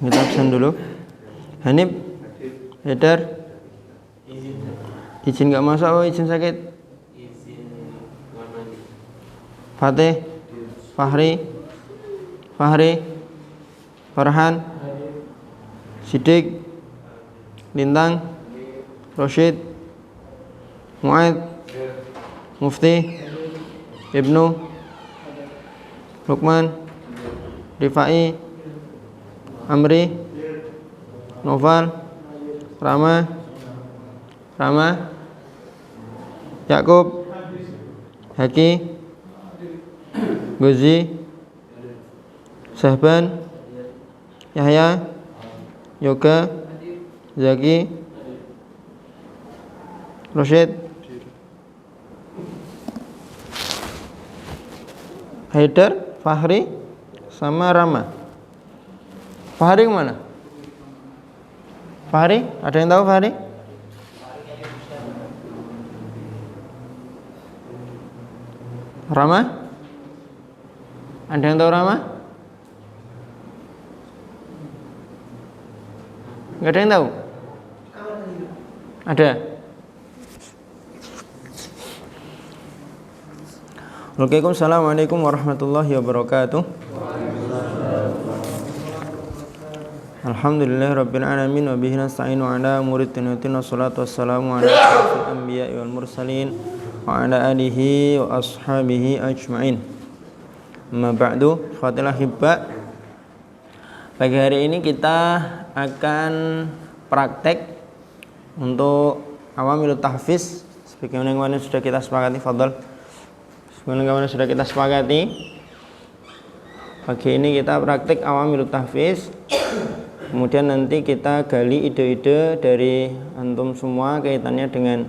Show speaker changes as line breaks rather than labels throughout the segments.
Kita absen dulu. Hanif, Haidar, izin nggak masuk atau izin sakit? Fatih, Fahri, Farhan, Sidik, Lintang, Rosyid, Mu'ad, Mufti, Ibnu, Lukman, Rifai, Amri, Noval, Rama, Yakub, Haki, Gozi, Sahban, Yahya, Yoga, Zaki, Rosyid, Haidar, Fahri, sama Rama. Fahri kemana? Fahri? Ada yang tahu Fahri? Rama? Ada yang tahu Rama? Gak ada yang tahu? Ada? Waalaikumsalam warahmatullahi wabarakatuh. Alhamdulillah rabbil alamin wa bihi nasta'inu ala umuri dunya wassalatu wassalamu ala asyrafil anbiya'i wal mursalin wa ala alihi wa ashabihi ajma'in. Amma ba'du, khawatir ahibba. Pagi hari ini kita akan praktek untuk awamilut tahfiz sebagaimana kemarin sudah kita sepakati. Fadhal. Sebagaimana kemarin sudah kita sepakati. Pagi ini kita praktek awamilut tahfiz. Kemudian nanti kita gali ide-ide dari antum semua kaitannya dengan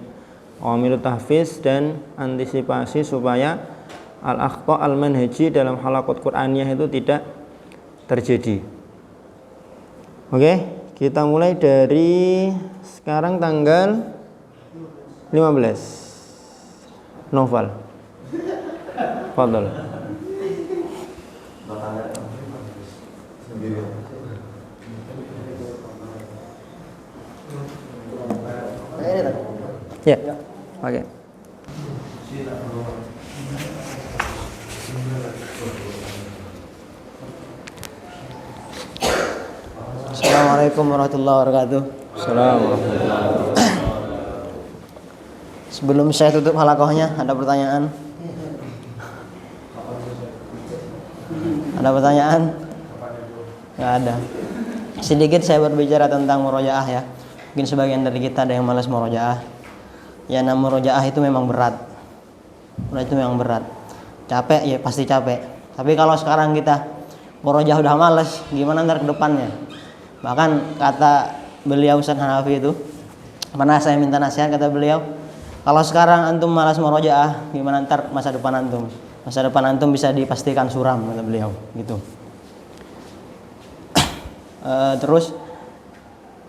awamilut tahfiz dan antisipasi supaya al-akhta al-manhaji dalam halaqat Qur'aniyah itu tidak terjadi. Oke, kita mulai dari sekarang tanggal 15 Novel. Fadhal. Ya, oke.
Assalamualaikum warahmatullahi wabarakatuh.
Assalamualaikum.
Sebelum saya tutup halaqahnya, ada pertanyaan? Ada pertanyaan? Nggak ada. Sedikit saya berbicara tentang murojaah ya. Mungkin sebagian dari kita ada yang malas murojaah. Ya, namanya murojaah itu memang berat. Itu memang berat. Capek ya, pasti capek. Tapi kalau sekarang kita murojaah udah malas, gimana ntar ke depannya? Bahkan kata beliau Ustaz Hanafi itu, pernah saya minta nasihat, kata beliau, kalau sekarang antum malas murojaah, gimana ntar masa depan antum? Masa depan antum bisa dipastikan suram, kata beliau gitu. Terus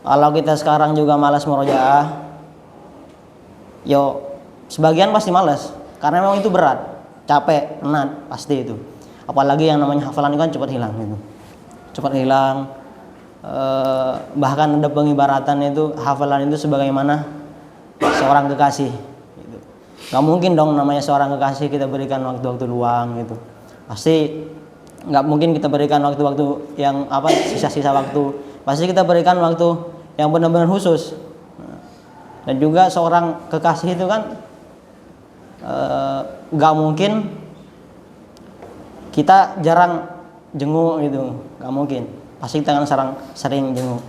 kalau kita sekarang juga malas murojaah, yo sebagian pasti malas karena memang itu berat, capek, penat, pasti itu. Apalagi yang namanya hafalan itu kan cepat hilang gitu. Cepat hilang. Bahkan ada pengibaratan itu hafalan itu sebagaimana seorang kekasih gitu. Gak mungkin dong namanya seorang kekasih kita berikan waktu-waktu luang gitu. Pasti gak mungkin kita berikan waktu-waktu yang sisa-sisa waktu. Pasti kita berikan waktu yang benar-benar khusus. Dan juga seorang kekasih itu kan gak mungkin kita jarang jenguk gitu, gak mungkin. Pasti kita kan sering jenguk.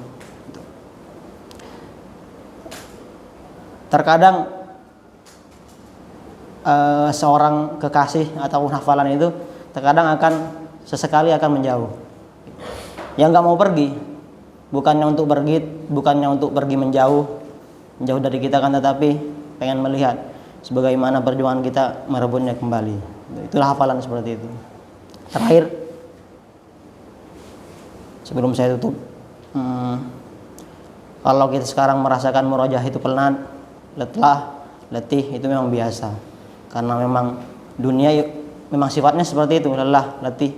Terkadang seorang kekasih atau hafalan itu terkadang sesekali akan menjauh. Yang nggak mau pergi, bukannya untuk pergi menjauh dari kita kan, tetapi pengen melihat sebagaimana perjuangan kita merebutnya kembali. Itulah hafalan seperti itu. Terakhir, sebelum saya tutup, kalau kita sekarang merasakan murojaah itu penat, letih, itu memang biasa. Karena memang dunia memang sifatnya seperti itu, lelah, letih,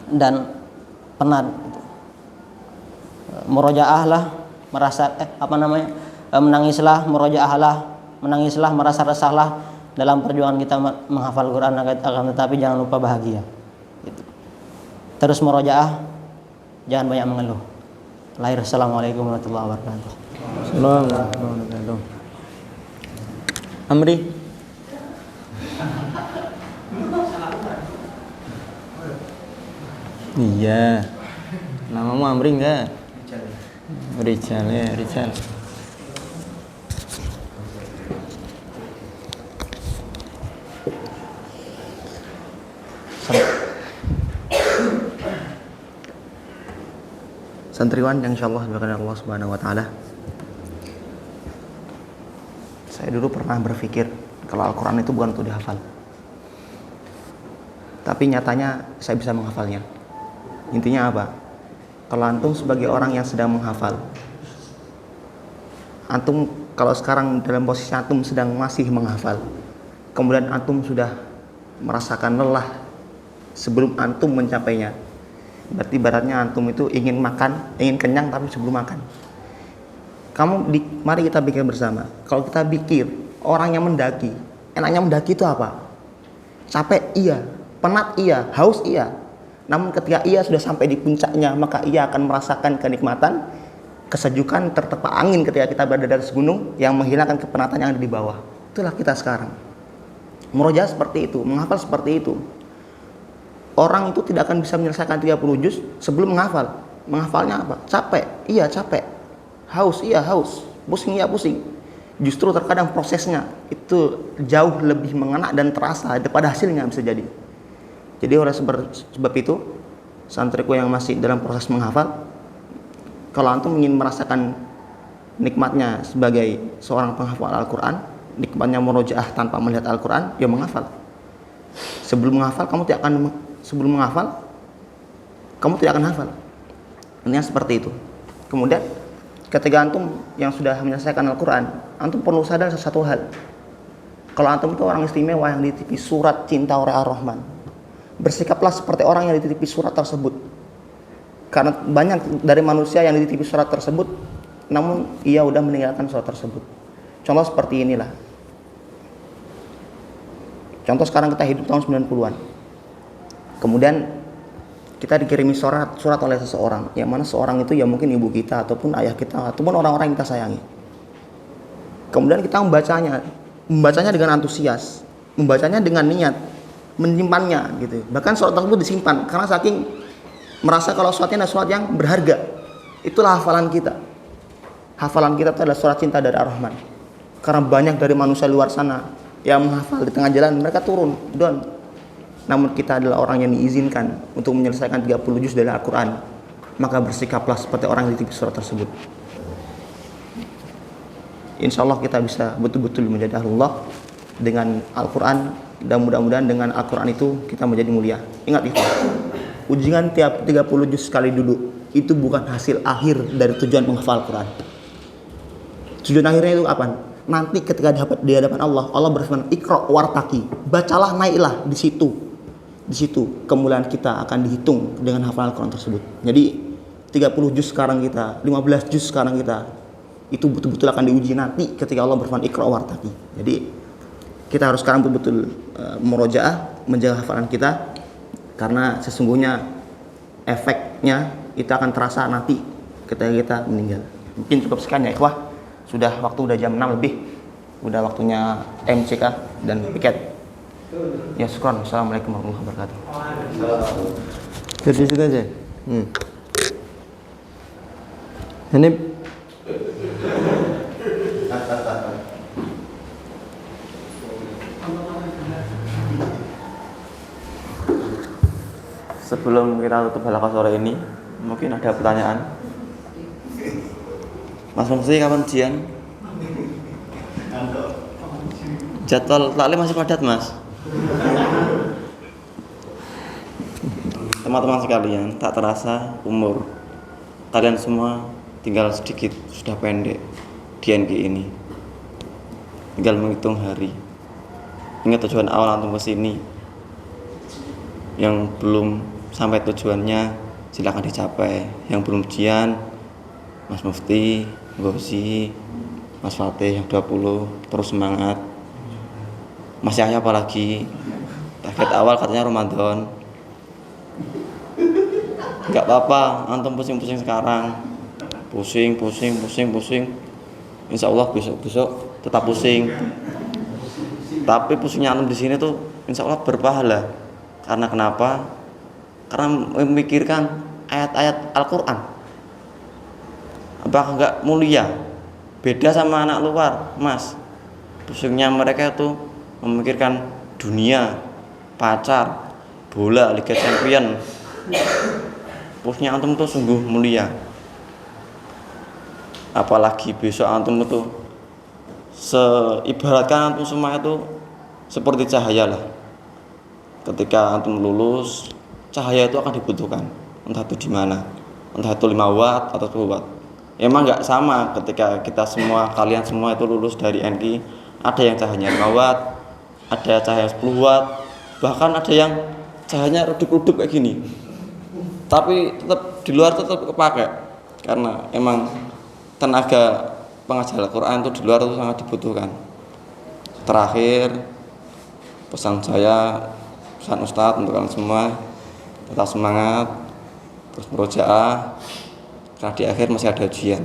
dan penat. murojaah lah, menangislah, menangislah, merasa resahlah dalam perjuangan kita menghafal Quran, akan tetapi jangan lupa bahagia. Gitu. Terus murojaah, jangan banyak mengeluh. Lahir. Assalamualaikum warahmatullahi wabarakatuh.
Assalamualaikum warahmatullahi wabarakatuh. Amri. Iya. Namamu Amri enggak? Rijal ya, Rijal. Santriwan yang insyaallah diberkahi Allah Subhanahu wa taala. Saya dulu pernah berpikir kalau Al-Qur'an itu bukan untuk dihafal. Tapi nyatanya saya bisa menghafalnya. Intinya apa? Kalau antum sebagai orang yang sedang menghafal, antum kalau sekarang dalam posisi antum sedang masih menghafal, kemudian antum sudah merasakan lelah sebelum antum mencapainya, berarti ibaratnya antum itu ingin makan, ingin kenyang tapi sebelum makan. Mari kita pikir bersama. Kalau kita pikir orang yang mendaki, enaknya mendaki itu apa? Capek iya, penat iya, haus iya. Namun ketika ia sudah sampai di puncaknya, maka ia akan merasakan kenikmatan, kesejukan, tertepa angin ketika kita berada di atas gunung yang menghilangkan kepenatan yang ada di bawah. Itulah kita sekarang. Murojaah seperti itu, menghafal seperti itu. Orang itu tidak akan bisa menyelesaikan 30 juz sebelum menghafal. Menghafalnya apa? Capek, iya capek. Haus, iya haus. Pusing, iya pusing. Justru terkadang prosesnya itu jauh lebih mengena dan terasa daripada hasilnya bisa jadi. Jadi oleh sebab itu, santriku yang masih dalam proses menghafal, kalau antum ingin merasakan nikmatnya sebagai seorang penghafal Al-Quran, nikmatnya murojaah tanpa melihat Al-Quran, ya menghafal. Sebelum menghafal kamu tidak akan hafal. Intinya seperti itu. Kemudian ketika antum yang sudah menyelesaikan Al-Quran, antum perlu sadar sesuatu hal. Kalau antum itu orang istimewa yang dititipi surat cinta oleh Ar-Rahman, bersikaplah seperti orang yang dititipi surat tersebut. Karena banyak dari manusia yang dititipi surat tersebut, namun ia sudah meninggalkan surat tersebut. Contoh seperti inilah. Contoh sekarang kita hidup tahun 90-an. Kemudian kita dikirimi surat oleh seseorang, yang mana seorang itu ya mungkin ibu kita, ataupun ayah kita, ataupun orang-orang yang kita sayangi. Kemudian kita membacanya dengan antusias, membacanya dengan niat, menyimpannya gitu. Bahkan surat tersebut disimpan karena saking merasa kalau suratnya adalah surat yang berharga. Itulah hafalan kita. Hafalan kita itu adalah surat cinta dari Ar-Rahman. Karena banyak dari manusia luar sana yang menghafal di tengah jalan, mereka turun down. Namun kita adalah orang yang diizinkan untuk menyelesaikan 30 juz dari Al-Quran. Maka bersikaplah seperti orang yang dititipi surat tersebut. Insya Allah kita bisa betul-betul menjadi ahlullah dengan Al-Quran. Dan mudah-mudahan dengan Al-Quran itu kita menjadi mulia. Ingat itu, ujian tiap 30 juz sekali duduk itu bukan hasil akhir dari tujuan menghafal Al-Quran. Tujuan akhirnya itu apa? Nanti ketika di hadapan Allah berfirman, Iqra wartaqi, bacalah, naiklah di situ kemuliaan kita akan dihitung dengan hafalan Al-Quran tersebut. Jadi 30 juz sekarang kita, 15 juz sekarang kita, itu betul-betul akan diuji nanti ketika Allah berfirman Iqra wartaqi. Jadi kita harus sekarang betul-betul murojaah, menjaga hafalan kita, karena sesungguhnya efeknya itu akan terasa nanti ketika kita meninggal. Mungkin cukup sekian ya ikhwah. Sudah udah jam 6 lebih. Udah waktunya MCK dan piket. Ya syukran. Assalamualaikum warahmatullahi wabarakatuh. Jadi situ aja. Ini sebelum kita tutup halaqah sore ini, mungkin ada pertanyaan. Mas Fungsi kapan ujian? Jadwal taklim masih padat, Mas. Teman-teman sekalian, tak terasa umur kalian semua tinggal sedikit, sudah pendek di NG ini. Tinggal menghitung hari. Ingat tujuan awal antum kesini. Yang belum sampai tujuannya silakan dicapai. Yang belum ujian
Mas Mufti, Gosi, Mas Fatih yang 20 terus semangat. Mas Yahya apalagi target awal katanya Ramadan. Gak apa-apa, antum pusing-pusing sekarang. Pusing. Insya Allah besok tetap pusing. Tapi pusingnya antum di sini tuh insya Allah berpahala. Karena kenapa? Karena memikirkan ayat-ayat Al-Quran. Apakah enggak mulia? Beda sama anak luar, Mas. Pusingnya mereka tuh memikirkan dunia, pacar, bola, Liga Champion. Pusingnya antum tuh sungguh mulia. Apalagi besok antum itu ibaratkan antum semua itu seperti cahaya lah. Ketika antum lulus, cahaya itu akan dibutuhkan. Entah itu di mana, entah itu 5 watt atau 10 watt. Emang nggak sama ketika kalian semua itu lulus dari NI, ada yang cahayanya 5 watt, ada cahaya 10 watt, bahkan ada yang cahayanya redup-redup kayak gini. Tapi tetap di luar tetap kepake karena emang tenaga pengajar Al-Quran itu di luar itu sangat dibutuhkan. Terakhir pesan Ustadz untuk kalian semua, tetap semangat, terus murojaah. Karena di akhir masih ada ujian.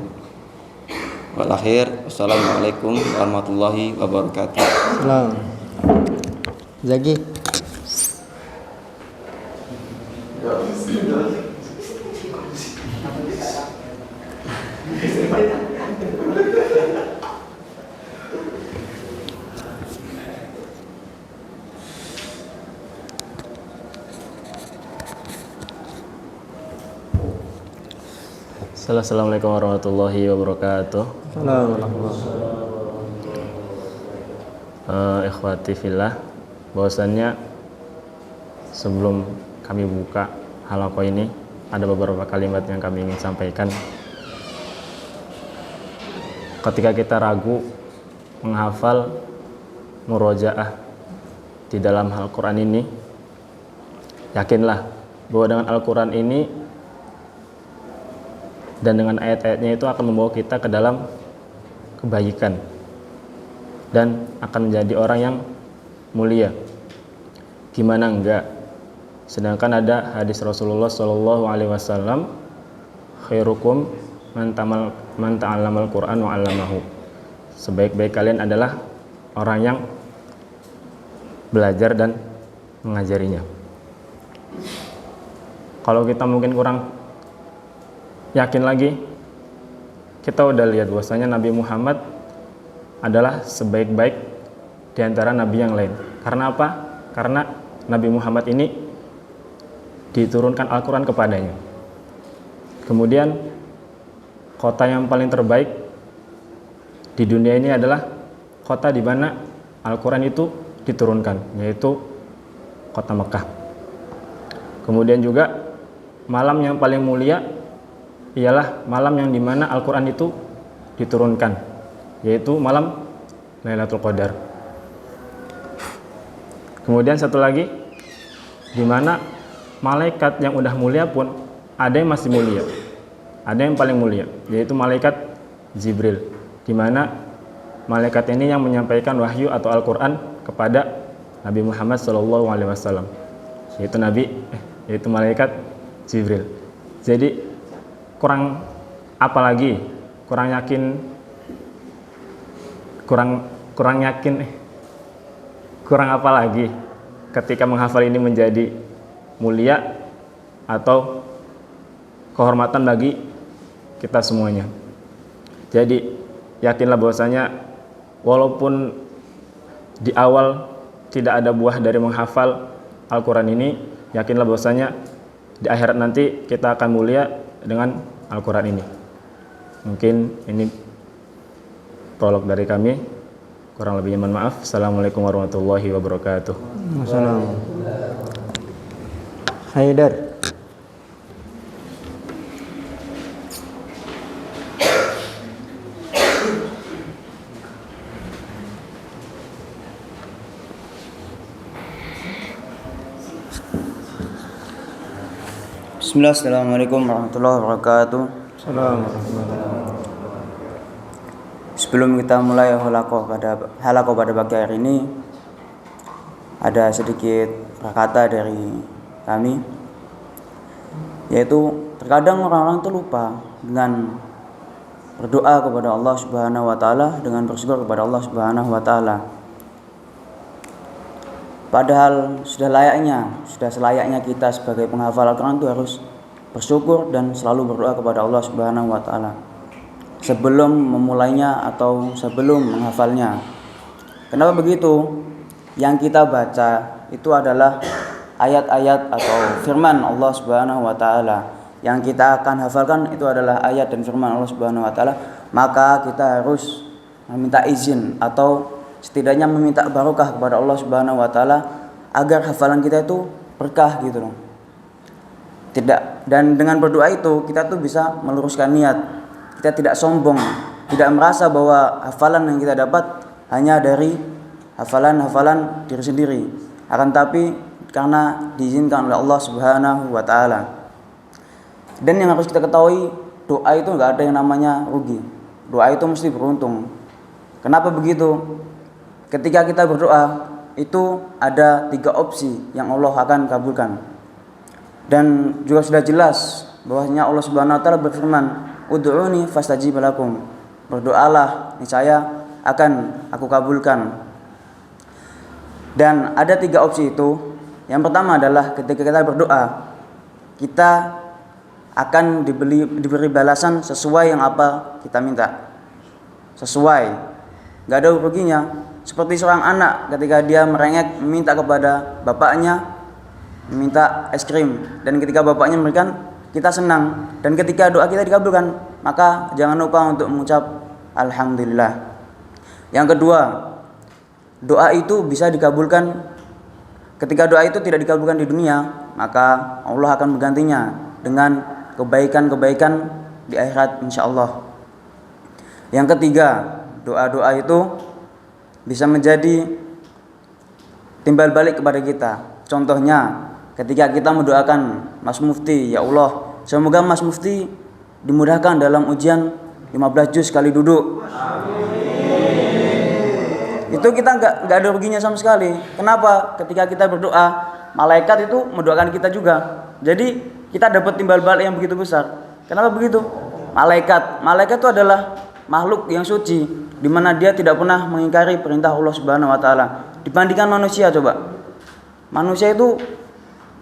Wassalamualaikum warahmatullahi wabarakatuh.
Salam. Zaki.
Assalamualaikum warahmatullahi wabarakatuh. Ikhwati fillah, bahwasannya sebelum kami buka halaqah ini ada beberapa kalimat yang kami ingin sampaikan. Ketika kita ragu menghafal murojaah di dalam Al-Quran ini, yakinlah bahwa dengan Al-Quran ini dan dengan ayat-ayatnya itu akan membawa kita ke dalam kebaikan dan akan menjadi orang yang mulia. Gimana enggak? Sedangkan ada hadis Rasulullah SAW, khairukum man ta'allamal Qur'an wa 'allamahu. Sebaik-baik kalian adalah orang yang belajar dan mengajarinya. Kalau kita mungkin kurang yakin lagi, kita udah lihat bahwasanya Nabi Muhammad adalah sebaik-baik di antara nabi yang lain. Karena apa? Karena Nabi Muhammad ini diturunkan Al-Quran kepadanya. Kemudian kota yang paling terbaik di dunia ini adalah kota di mana Al-Quran itu diturunkan, yaitu kota Mekah. Kemudian juga malam yang paling mulia ialah malam yang dimana Al-Quran itu diturunkan, yaitu malam Lailatul Qadar. Kemudian satu lagi, dimana malaikat yang udah mulia pun ada yang masih mulia, ada yang paling mulia, yaitu malaikat Jibril, dimana malaikat ini yang menyampaikan wahyu atau Al-Quran kepada Nabi Muhammad SAW, yaitu malaikat Jibril. Jadi kurang apa lagi? Kurang apa lagi ketika menghafal ini menjadi mulia atau kehormatan bagi kita semuanya. Jadi yakinlah bahwasanya walaupun di awal tidak ada buah dari menghafal Al-Quran ini, yakinlah bahwasanya di akhirat nanti kita akan mulia dengan Al-Quran ini. Mungkin ini prolog dari kami, kurang lebihnya mohon maaf. Assalamualaikum warahmatullahi wabarakatuh.
Assalamualaikum. Haidar.
Bismillah, assalamualaikum warahmatullahi wabarakatuh.
Assalamualaikum.
Sebelum kita mulai halakoh pada pagi hari ini, ada sedikit kata dari kami, yaitu terkadang orang-orang itu lupa dengan berdoa kepada Allah Subhanahu wa taala, dengan bersyukur kepada Allah Subhanahu wa taala. Padahal sudah selayaknya kita sebagai penghafal Al-Qur'an itu harus bersyukur dan selalu berdoa kepada Allah Subhanahu wa taala sebelum memulainya atau sebelum menghafalnya. Kenapa begitu? Yang kita baca itu adalah ayat-ayat atau firman Allah Subhanahu wa taala. Yang kita akan hafalkan itu adalah ayat dan firman Allah Subhanahu wa taala. Maka kita harus meminta izin atau setidaknya meminta barokah kepada Allah Subhanahu wa taala agar hafalan kita itu berkah gitu loh. Dan dengan berdoa itu kita tuh bisa meluruskan niat. Kita tidak sombong, tidak merasa bahwa hafalan yang kita dapat hanya dari hafalan diri sendiri, akan tapi karena diizinkan oleh Allah Subhanahu wa taala. Dan yang harus kita ketahui, doa itu enggak ada yang namanya rugi. Doa itu mesti beruntung. Kenapa begitu? Ketika kita berdoa, itu ada 3 opsi yang Allah akan kabulkan. Dan juga sudah jelas bahwasanya Allah Subhanahu wa taala berfirman, "Ud'uni fastajib lakum." Berdoalah, niscaya akan aku kabulkan. Dan ada 3 opsi itu. Yang pertama adalah ketika kita berdoa, kita akan diberi balasan sesuai yang apa kita minta. Sesuai, gak ada ruginya. Seperti seorang anak ketika dia merengek meminta kepada bapaknya, meminta es krim, dan ketika bapaknya memberikan, kita senang. Dan ketika doa kita dikabulkan, maka jangan lupa untuk mengucap alhamdulillah. Yang kedua, doa itu bisa dikabulkan. Ketika doa itu tidak dikabulkan di dunia, maka Allah akan menggantinya dengan kebaikan-kebaikan di akhirat insyaallah. Yang ketiga, doa-doa itu bisa menjadi timbal balik kepada kita. Contohnya, ketika kita mendoakan Mas Mufti, ya Allah, semoga Mas Mufti dimudahkan dalam ujian 15 juz sekali duduk. Itu kita nggak ada ruginya sama sekali. Kenapa? Ketika kita berdoa, malaikat itu mendoakan kita juga. Jadi kita dapat timbal balik yang begitu besar. Kenapa begitu? Malaikat itu adalah makhluk yang suci, di mana dia tidak pernah mengingkari perintah Allah Subhanahu wa taala. Dibandingkan manusia, coba. Manusia itu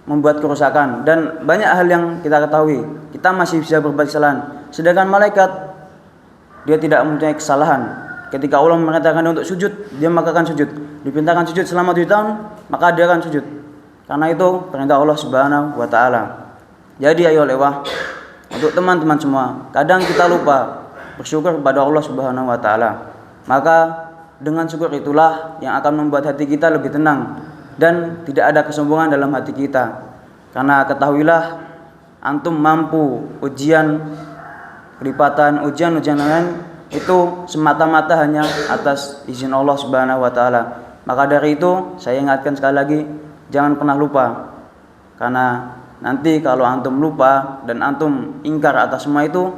membuat kerusakan dan banyak hal yang kita ketahui. Kita masih bisa berbuat kesalahan. Sedangkan malaikat, dia tidak mempunyai kesalahan. Ketika Allah memerintahkan untuk sujud, dia maka akan sujud. Diperintahkan sujud selama 7 tahun, maka dia akan sujud. Karena itu perintah Allah Subhanahu wa taala. Jadi ayo lewah, untuk teman-teman semua, kadang kita lupa bersyukur kepada Allah Subhanahu wa taala. Maka dengan syukur itulah yang akan membuat hati kita lebih tenang dan tidak ada kesombongan dalam hati kita. Karena ketahuilah, antum mampu ujian kelipatan, ujian-ujian lain itu semata-mata hanya atas izin Allah Subhanahu wa taala. Maka dari itu saya ingatkan sekali lagi, jangan pernah lupa. Karena nanti kalau antum lupa dan antum ingkar atas semua itu,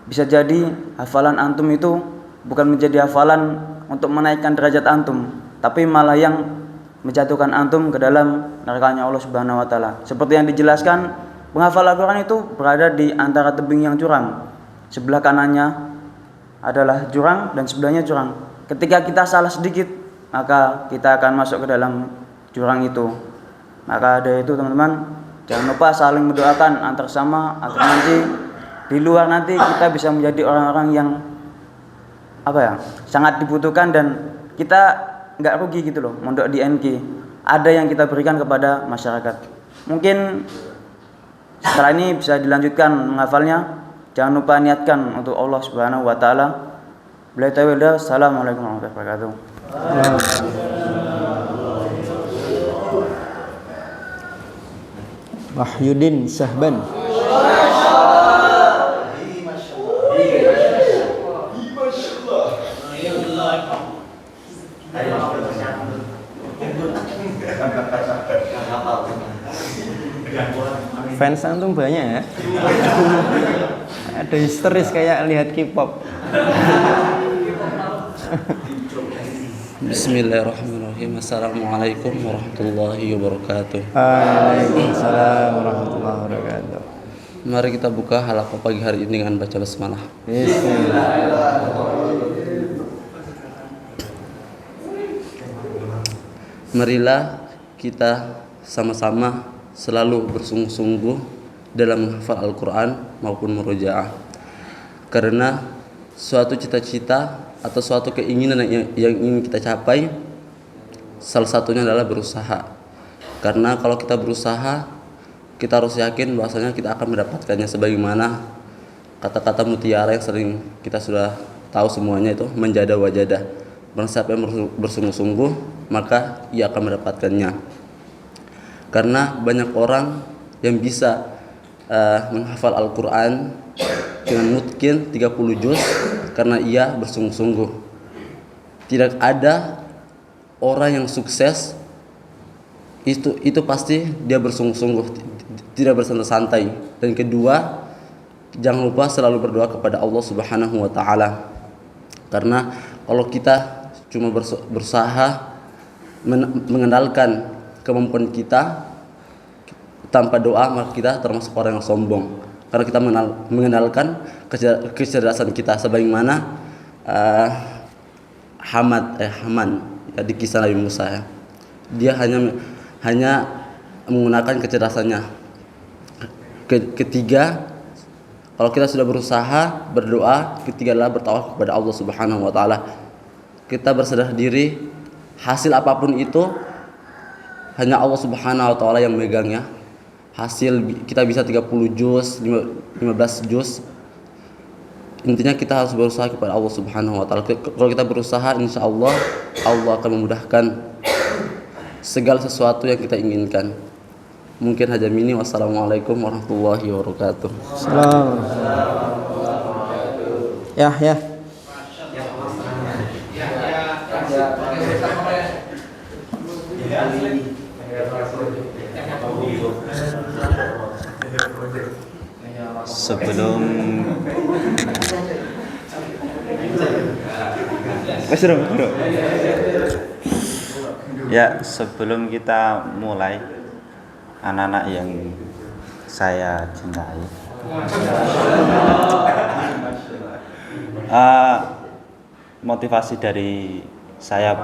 bisa jadi hafalan antum itu bukan menjadi hafalan untuk menaikkan derajat antum, tapi malah yang menjatuhkan antum ke dalam nerakanya Allah Subhanahu wa taala. Seperti yang dijelaskan, penghafal Al-Qur'an itu berada di antara tebing yang curam. Sebelah kanannya adalah jurang dan sebelahnya jurang. Ketika kita salah sedikit, maka kita akan masuk ke dalam jurang itu. Maka dari itu teman-teman, jangan lupa saling mendoakan antar sama, agar nanti di luar nanti kita bisa menjadi orang-orang yang sangat dibutuhkan dan kita nggak rugi gitu loh mondok di NK. Ada yang kita berikan kepada masyarakat. Mungkin setelah ini bisa dilanjutkan menghafalnya. Jangan lupa niatkan untuk Allah Subhanahu wa taala. Assalamualaikum warahmatullahi wabarakatuh.
Wahyudin Sahban. Fans antum banyak ya. Ada histeris kayak lihat K-pop.
Bismillahirrahmanirrahim. Assalamualaikum warahmatullahi wabarakatuh.
Waalaikumsalam warahmatullahi wabarakatuh.
Mari kita buka halaqah pagi hari ini dengan baca basmalah.
Bismillah.
Marilah kita sama-sama selalu bersungguh-sungguh dalam menghafal Al-Quran maupun murojaah. Karena suatu cita-cita atau suatu keinginan yang ingin kita capai, salah satunya adalah berusaha. Karena kalau kita berusaha, kita harus yakin bahwasanya kita akan mendapatkannya, sebagaimana kata-kata mutiara yang sering kita sudah tahu semuanya, itu menjada wajada. Barang siapa yang bersungguh-sungguh, maka ia akan mendapatkannya. Karena banyak orang yang bisa menghafal Al-Quran dengan mungkin 30 juz karena ia bersungguh-sungguh. Tidak ada orang yang sukses itu pasti dia bersungguh-sungguh, tidak bersantai-santai. Dan kedua, jangan lupa selalu berdoa kepada Allah Subhanahu wa taala. Karena kalau kita cuma berusaha mengendalikan kemampuan kita tanpa doa, maka kita termasuk orang yang sombong. Karena kita mengenalkan kecerdasan kita, sebagaimana Haman ya, di kisah Nabi Musa ya. Dia hanya menggunakan kecerdasannya. Ketiga, kalau kita sudah berusaha berdoa, ketiga adalah bertawakal kepada Allah Subhanahu wa taala. Kita berserah diri, hasil apapun itu hanya Allah Subhanahu wa taala yang megangnya. Hasil kita bisa 30 juz, 15 juz. Intinya kita harus berusaha kepada Allah Subhanahu wa taala. Kalau kita berusaha, insyaallah Allah akan memudahkan segala sesuatu yang kita inginkan. Mungkin hanya ini. Wassalamualaikum warahmatullahi wabarakatuh.
Salam. Ya.
Sebelum kita mulai, anak-anak yang saya cintai, motivasi dari saya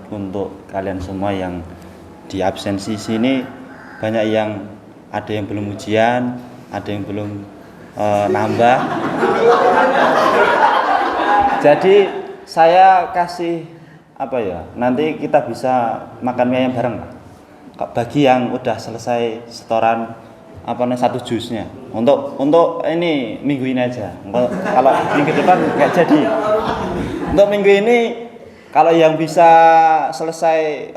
untuk kalian semua yang di absensi sini, banyak yang ada yang belum ujian, ada yang belum nambah. Jadi saya kasih nanti kita bisa makan mie ayam bareng, Pak. Bagi yang udah selesai setoran 1 jusnya, untuk ini minggu ini aja. Kalau minggu depan nggak jadi. Untuk minggu ini, kalau yang bisa selesai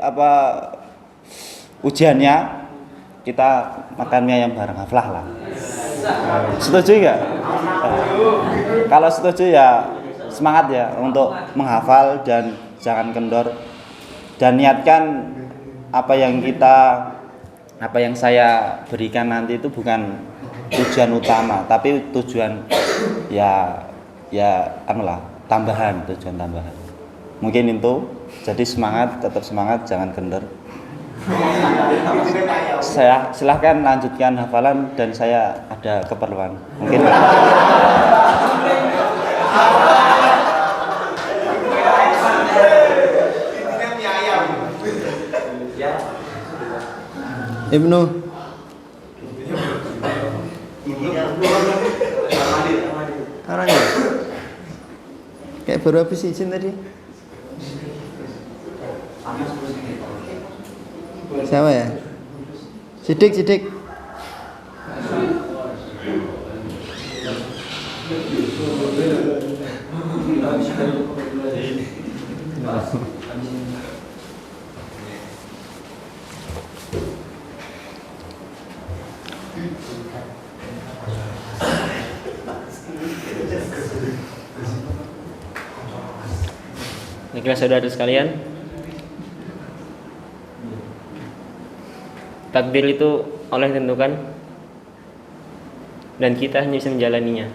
ujiannya, kita makan mie ayam bareng, haflah lah. Setuju nggak? Kalau setuju ya semangat ya untuk menghafal dan jangan kendor, dan niatkan apa yang saya berikan nanti itu bukan tujuan utama, tapi tujuan tambahan, tujuan tambahan. Mungkin itu, jadi semangat, tetap semangat, jangan kendor. Saya silahkan lanjutkan hafalan dan saya ada keperluan. Mungkin
Ibnu. Caranya. Kayak baru habis izin tadi. Siapa ya? Sidik.
Baiklah saudara sekalian, takdir itu Allah yang tentukan dan kita hanya bisa menjalaninya.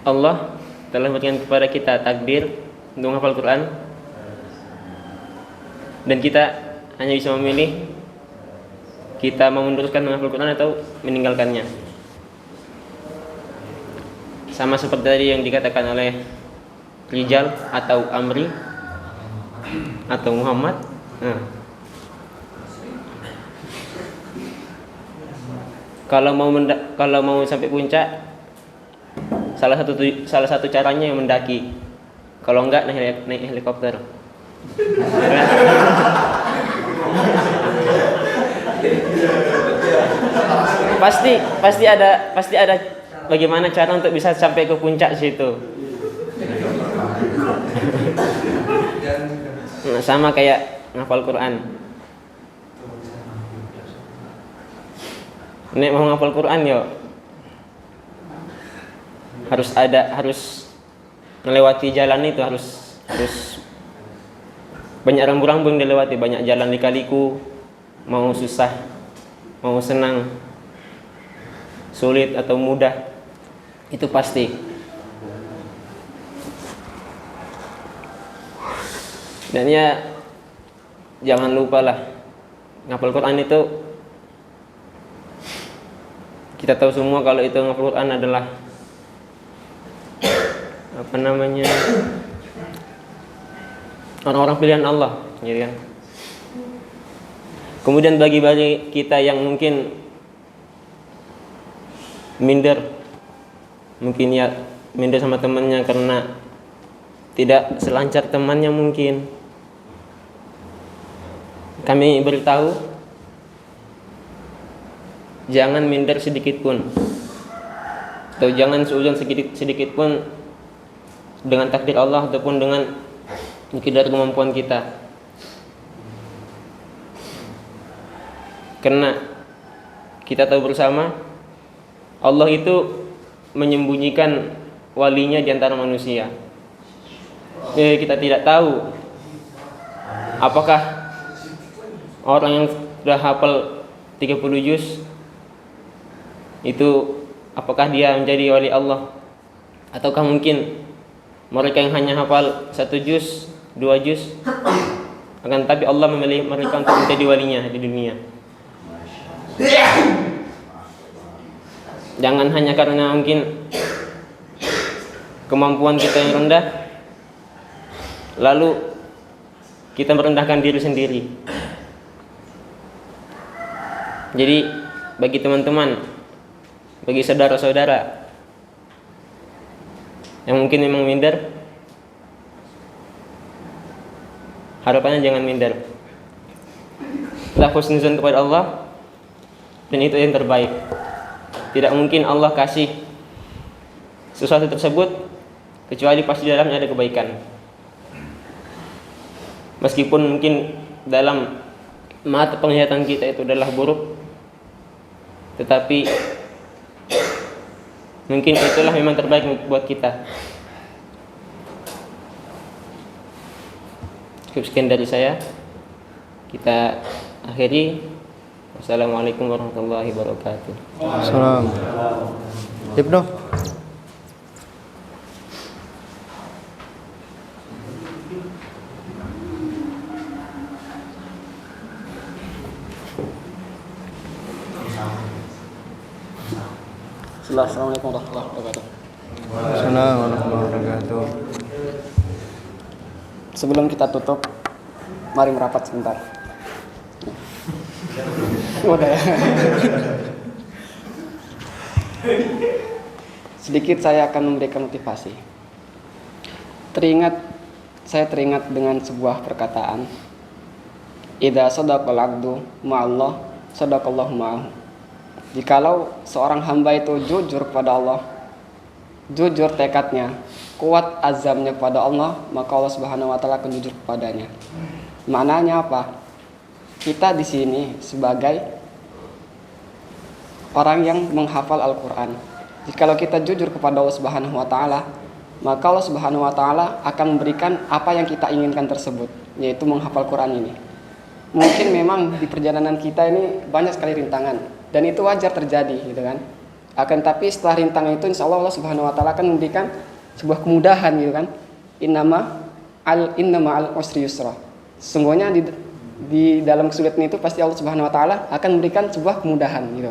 Allah telah memberikan kepada kita takdir untuk menghafal Quran, dan kita hanya bisa memilih kita mau meneruskan menghafal Quran atau meninggalkannya. Sama seperti tadi yang dikatakan oleh Rijal atau Amri atau Muhammad. Kalau mau sampai puncak, salah satu caranya yang mendaki. Kalau enggak naik helikopter. pasti ada bagaimana cara untuk bisa sampai ke puncak situ. Nah, sama kayak ngafal Quran. Nek mau ngafal Quran yo harus melewati jalan itu, harus banyak rambu-rambu yang dilewati, banyak jalan lika-liku, mau susah, mau senang, sulit atau mudah, itu pasti. Dan ya jangan lupa lah, ngapal Quran itu kita tahu semua kalau itu ngapal Quran adalah orang-orang pilihan Allah, gitu kan. Kemudian bagi kita yang mungkin minder sama temannya karena tidak selancar temannya mungkin, kami beritahu jangan minder sedikit pun, atau jangan seuzon sedikit pun dengan takdir Allah ataupun dengan kadar kemampuan kita. Karena kita tahu bersama Allah itu menyembunyikan walinya di antara manusia. Kita tidak tahu apakah orang yang sudah hafal 30 juz itu apakah dia menjadi wali Allah, ataukah mungkin mereka yang hanya hafal 1 juz, 2 juz, akan tapi Allah memilih mereka untuk menjadi walinya di dunia. Jangan hanya karena mungkin kemampuan kita yang rendah, lalu kita merendahkan diri sendiri. Jadi bagi teman-teman, bagi saudara-saudara yang mungkin memang minder, harapannya jangan minder. Kita husnuzon kepada Allah, dan itu yang terbaik. Tidak mungkin Allah kasih sesuatu tersebut kecuali pasti dalamnya ada kebaikan. Meskipun mungkin dalam mata penglihatan kita itu adalah buruk, tetapi mungkin itulah memang terbaik buat kita. Cukup sekian dari saya. Kita akhiri. Wassalamualaikum warahmatullahi wabarakatuh.
Salam. Ibnu.
Assalamualaikum warahmatullahi wabarakatuh.
Assalamualaikum warahmatullahi wabarakatuh.
Sebelum kita tutup, mari merapat sebentar. Udah ya. Sedikit saya akan memberikan motivasi. Saya teringat dengan sebuah perkataan. Idza sadaqal abdu ma'allah, sadaqallahu ma'ahu. Jikalau seorang hamba itu jujur kepada Allah, jujur tekadnya, kuat azamnya kepada Allah, maka Allah Subhanahu wa taala akan jujur kepadanya. Maknanya apa? Kita di sini sebagai orang yang menghafal Al-Qur'an. Jikalau kita jujur kepada Allah Subhanahu wa taala, maka Allah Subhanahu wa taala akan memberikan apa yang kita inginkan tersebut, yaitu menghafal Quran ini. Mungkin memang di perjalanan kita ini banyak sekali rintangan, dan itu wajar terjadi, gitu kan. Akan tapi setelah rintangan itu, insya Allah Allah Subhanahu wa taala akan memberikan sebuah kemudahan gitu kan. Innama al usri yusra. Sesungguhnya di dalam kesulitan itu pasti Allah Subhanahu wa taala akan memberikan sebuah kemudahan gitu.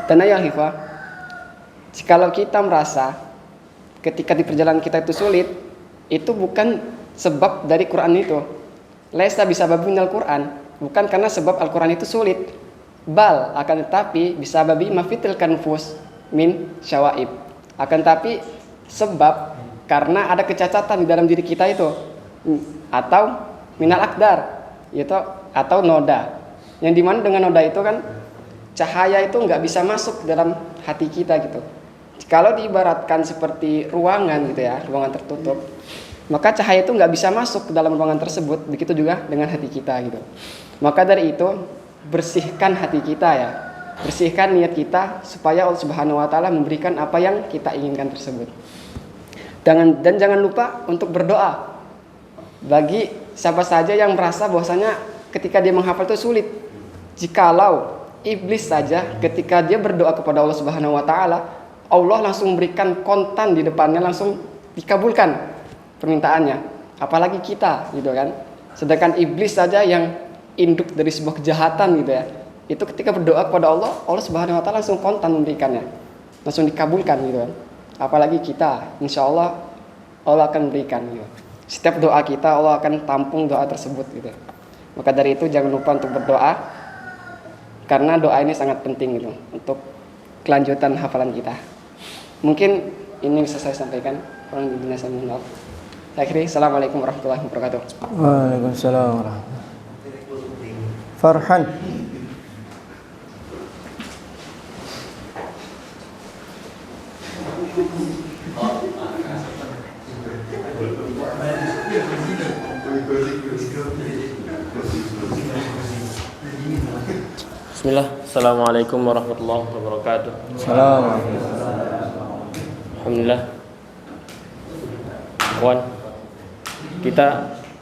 Dan ya Hifah, jikalau kita merasa ketika di perjalanan kita itu sulit, itu bukan sebab dari Quran itu. Laisa bisa babinal Quran, bukan karena sebab Al-Quran itu sulit. Bal, akan tetapi bisa babi mafitil kanfus min syawaib. Akan tetapi sebab karena ada kecacatan di dalam diri kita itu, atau minal akdar, yaitu atau noda. Yang dimana dengan noda itu kan cahaya itu nggak bisa masuk dalam hati kita gitu. Kalau diibaratkan seperti ruangan gitu ya, ruangan tertutup, maka cahaya itu nggak bisa masuk ke dalam ruangan tersebut. Begitu juga dengan hati kita gitu. Maka dari itu bersihkan hati kita ya, bersihkan niat kita supaya Allah Subhanahu Wa Taala memberikan apa yang kita inginkan tersebut. Dan jangan lupa untuk berdoa bagi siapa saja yang merasa bahwasanya ketika dia menghafal itu sulit. Jikalau iblis saja ketika dia berdoa kepada Allah Subhanahu Wa Taala, Allah langsung memberikan kontan di depannya, langsung dikabulkan permintaannya. Apalagi kita gitu kan. Sedangkan iblis saja yang induk dari sebuah kejahatan gitu ya, itu ketika berdoa kepada Allah, Allah Subhanahu Wa Taala langsung kontan memberikannya, langsung dikabulkan gitu kan. Apalagi kita, insya Allah Allah akan berikan gitu. Setiap doa kita Allah akan tampung doa tersebut gitu. Maka dari itu jangan lupa untuk berdoa, karena doa ini sangat penting gitu untuk kelanjutan hafalan kita. Mungkin ini bisa saya sampaikan. Kurang lebihnya saya mohon maaf. Akhirnya, assalamualaikum warahmatullahi wabarakatuh.
Waalaikumsalam. Farhan.
Bismillah. Assalamualaikum warahmatullahi wabarakatuh.
Assalamualaikum.
Alhamdulillah. Kawan, kita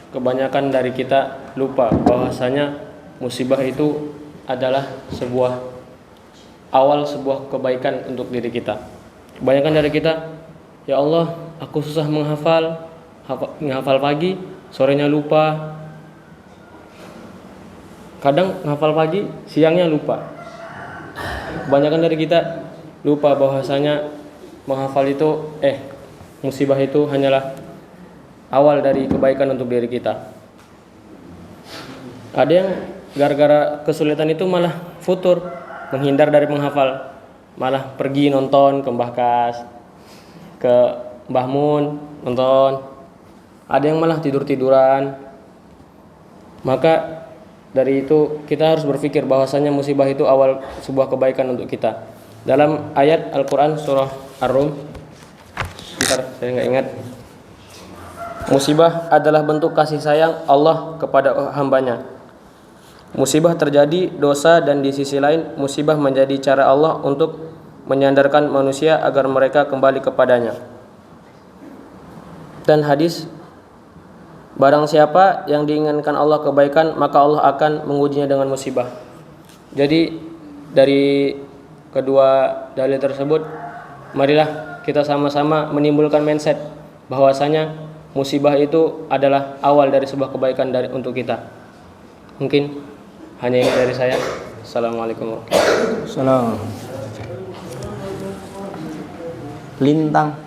kebanyakan dari kita lupa bahwasanya musibah itu adalah awal sebuah kebaikan untuk diri kita. Kebanyakan dari kita, ya Allah, aku susah menghafal pagi, sorenya lupa. Kadang menghafal pagi, siangnya lupa. Kebanyakan dari kita lupa bahwasanya menghafal itu musibah itu hanyalah awal dari kebaikan untuk diri kita. Ada yang gara-gara kesulitan itu malah futur, menghindar dari menghafal, malah pergi nonton ke Mbah Kas, ke Mbah Mun nonton. Ada yang malah tidur-tiduran. Maka dari itu kita harus berpikir bahwasanya musibah itu awal sebuah kebaikan untuk kita. Dalam ayat Al-Quran surah Ar-Rum, sebentar saya nggak ingat. Musibah adalah bentuk kasih sayang Allah kepada hambanya. Musibah terjadi dosa, dan di sisi lain musibah menjadi cara Allah untuk menyandarkan manusia agar mereka kembali kepadanya. Dan hadis, barang siapa yang diinginkan Allah kebaikan, maka Allah akan mengujinya dengan musibah. Jadi dari kedua dalil tersebut, marilah kita sama-sama menimbulkan mindset bahwasanya musibah itu adalah awal dari sebuah kebaikan untuk kita. Mungkin hanya ini dari saya. Assalamualaikum warahmatullahi wabarakatuh.
Salam. Lintang.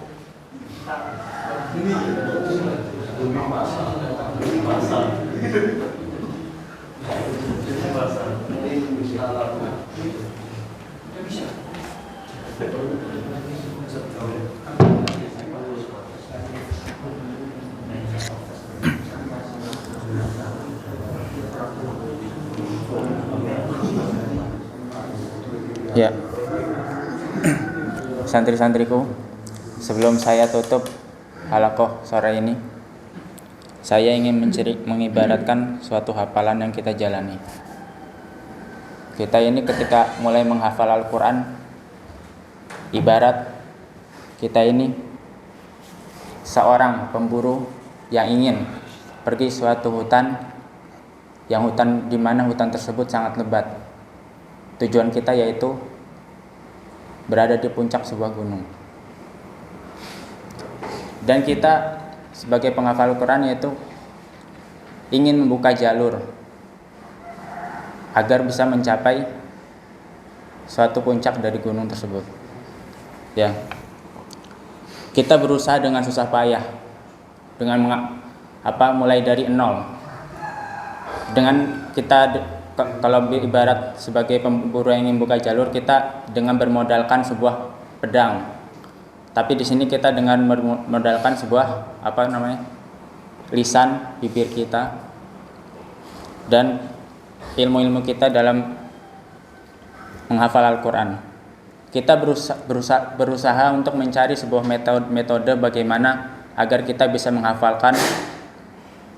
Ya, santri-santriku, sebelum saya tutup halaqah sore ini, saya ingin mengibaratkan suatu hafalan yang kita jalani. Kita ini ketika mulai menghafal Al-Quran, ibarat kita ini seorang pemburu yang ingin pergi suatu hutan, di mana hutan tersebut sangat lebat. Tujuan kita yaitu berada di puncak sebuah gunung. Dan kita sebagai penghafal Quran yaitu ingin membuka jalur agar bisa mencapai suatu puncak dari gunung tersebut. Ya. Kita berusaha dengan susah payah dengan mulai dari nol. Dengan kita kalau ibarat sebagai pemburu yang ingin buka jalur, kita dengan bermodalkan sebuah pedang. Tapi di sini kita dengan bermodalkan sebuah lisan, bibir kita dan ilmu-ilmu kita dalam menghafal Al-Quran. Kita berusaha untuk mencari sebuah metode bagaimana agar kita bisa menghafalkan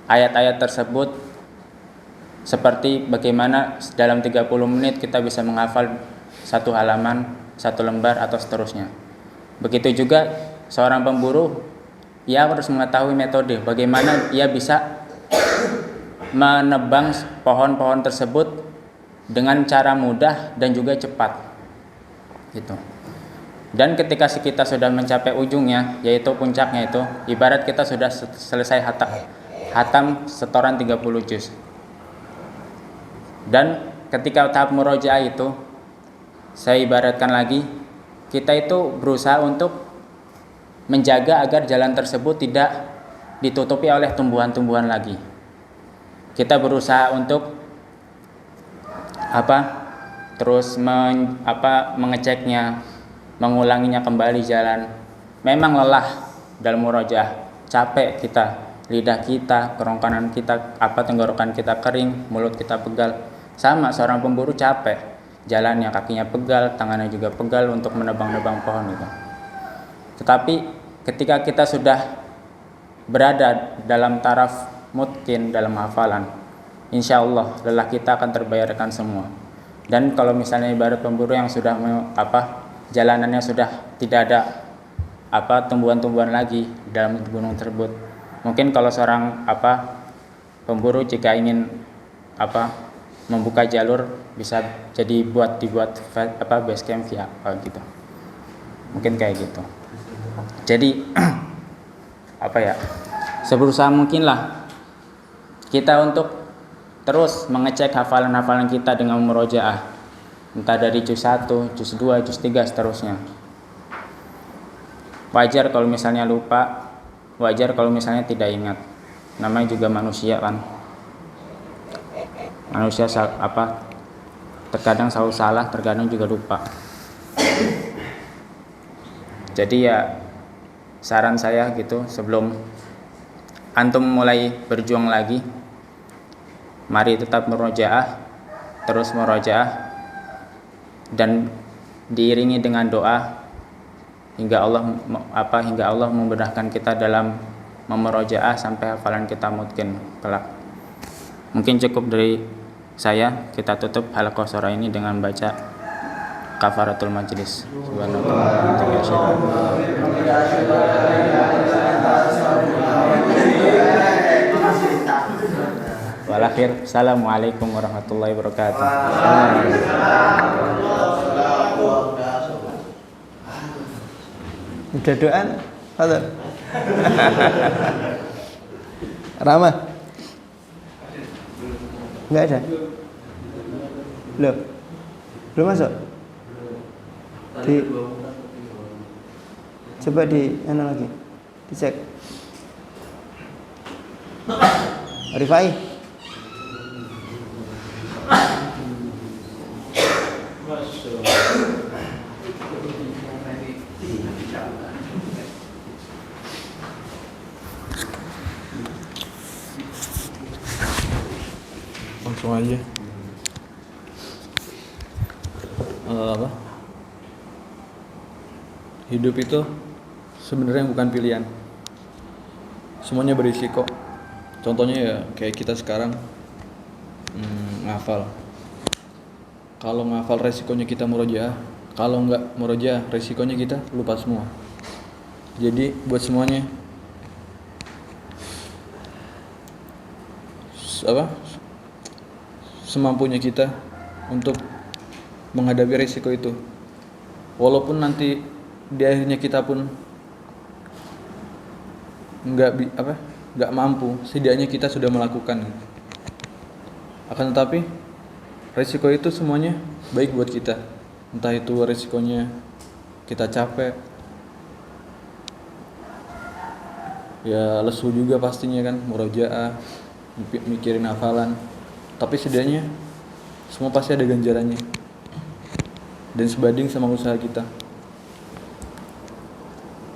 ayat-ayat tersebut, seperti bagaimana dalam 30 menit kita bisa menghafal satu halaman, satu lembar atau seterusnya. Begitu juga seorang pemburu, ia harus mengetahui metode bagaimana ia bisa menebang pohon-pohon tersebut dengan cara mudah dan juga cepat gitu. Dan ketika kita sudah mencapai ujungnya, yaitu puncaknya itu, ibarat kita sudah selesai hatam setoran 30 juz. Dan ketika tahap murojaah itu, saya ibaratkan lagi, kita itu berusaha untuk menjaga agar jalan tersebut tidak ditutupi oleh tumbuhan-tumbuhan lagi. Kita berusaha untuk terus mengeceknya, mengulanginya kembali jalan. Memang lelah dalam murojaah, capek kita, lidah kita, kerongkongan kita, tenggorokan kita kering, mulut kita pegal. Sama seorang pemburu capek, jalannya kakinya pegal, tangannya juga pegal untuk menebang-nebang pohon itu. Tetapi ketika kita sudah berada dalam taraf mutkin dalam hafalan, insya Allah lelah kita akan terbayarkan semua. Dan kalau misalnya ibarat pemburu yang sudah jalanannya sudah tidak ada tumbuhan-tumbuhan lagi dalam gunung tersebut, mungkin kalau seorang pemburu jika ingin membuka jalur bisa jadi dibuat base camp via gitu, mungkin kayak gitu. Jadi seberusaha mungkinlah kita untuk terus mengecek hafalan-hafalan kita dengan murojaah, entah dari juz 1, juz 2, juz 3 seterusnya. Wajar kalau misalnya lupa, wajar kalau misalnya tidak ingat, namanya juga manusia kan. Manusia terkadang selalu salah, terkadang juga lupa. Jadi ya saran saya gitu, sebelum antum mulai berjuang lagi, mari tetap murojaah, terus murojaah, dan diiringi dengan doa hingga Allah memudahkan kita dalam memurojaah sampai hafalan kita mungkin kelak. Mungkin cukup dari saya. Kita tutup halaqah sore ini dengan baca kafaratul majlis. Walakhir. Assalamualaikum warahmatullahi wabarakatuh.
Udah doan, Father. Rama. Enggak ada. Loh. Belum masuk. Coba lagi. Dicek. Rifai.
Langsung aja. Hidup itu sebenarnya bukan pilihan. Semuanya berisiko. Contohnya ya kayak kita sekarang ngafal. Kalau ngafal resikonya kita murojaah, kalau nggak murojaah resikonya kita lupa semua. Jadi buat semuanya semampunya kita untuk menghadapi resiko itu. Walaupun nanti di akhirnya kita pun nggak mampu, setidaknya kita sudah melakukan. Akan tetapi resiko itu semuanya baik buat kita. Entah itu resikonya kita capek, ya lesu juga pastinya kan, murojaah, mikirin hafalan. Tapi setidaknya semua pasti ada ganjarannya dan sebanding sama usaha kita.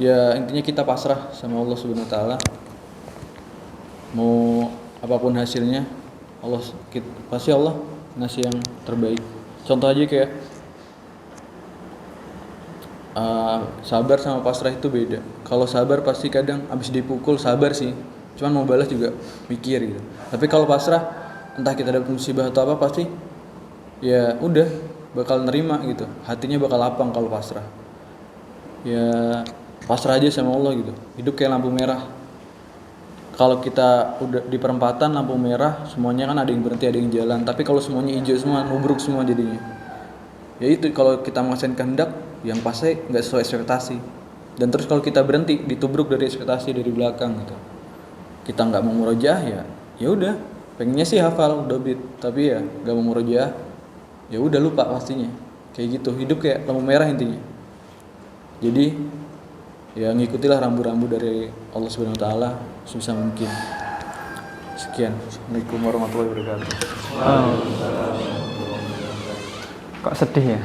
Ya intinya kita pasrah sama Allah Subhanahu wa taala. Mau apapun hasilnya, pasti Allah ngasih yang terbaik. Contoh aja kayak sabar sama pasrah itu beda. Kalau sabar pasti kadang abis dipukul sabar sih, cuman mau balas juga mikir gitu. Tapi kalau pasrah, entah kita dapat musibah atau apa, pasti ya udah bakal nerima gitu. Hatinya bakal lapang kalau pasrah. Ya pasrah aja sama Allah gitu. Hidup kayak lampu merah. Kalau kita udah di perempatan lampu merah, semuanya kan ada yang berhenti, ada yang jalan. Tapi kalau semuanya hijau semua, nubruk semua jadinya. Ya itu kalau kita mengaksanakan kehendak yang pasti nggak sesuai ekspektasi. Dan terus kalau kita berhenti, ditubruk dari ekspektasi dari belakang gitu. Kita nggak mau murojaah ya udah. Pengennya sih hafal dobit, tapi ya nggak mau murojaah, ya udah lupa pastinya. Kayak gitu, hidup kayak lampu merah intinya. Jadi ya ngikutilah rambu-rambu dari Allah Subhanahu wa taala sebisa mungkin. Sekian. Assalamualaikum warahmatullahi wabarakatuh.
Kok sedih ya?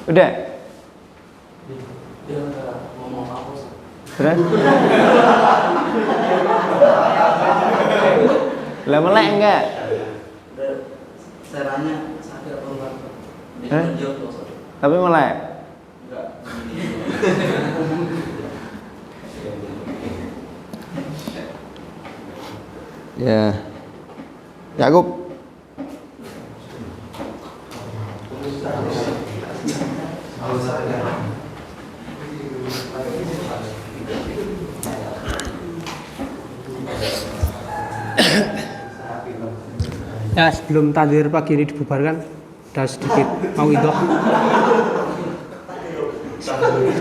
Udah? Terus? Lah melek enggak?
Caranya sakit atau enggak?
Tapi melek?
Enggak.
Ya. Yakub.
Ya sebelum takdir pagi ini dibubarkan, ada sedikit mauidhah.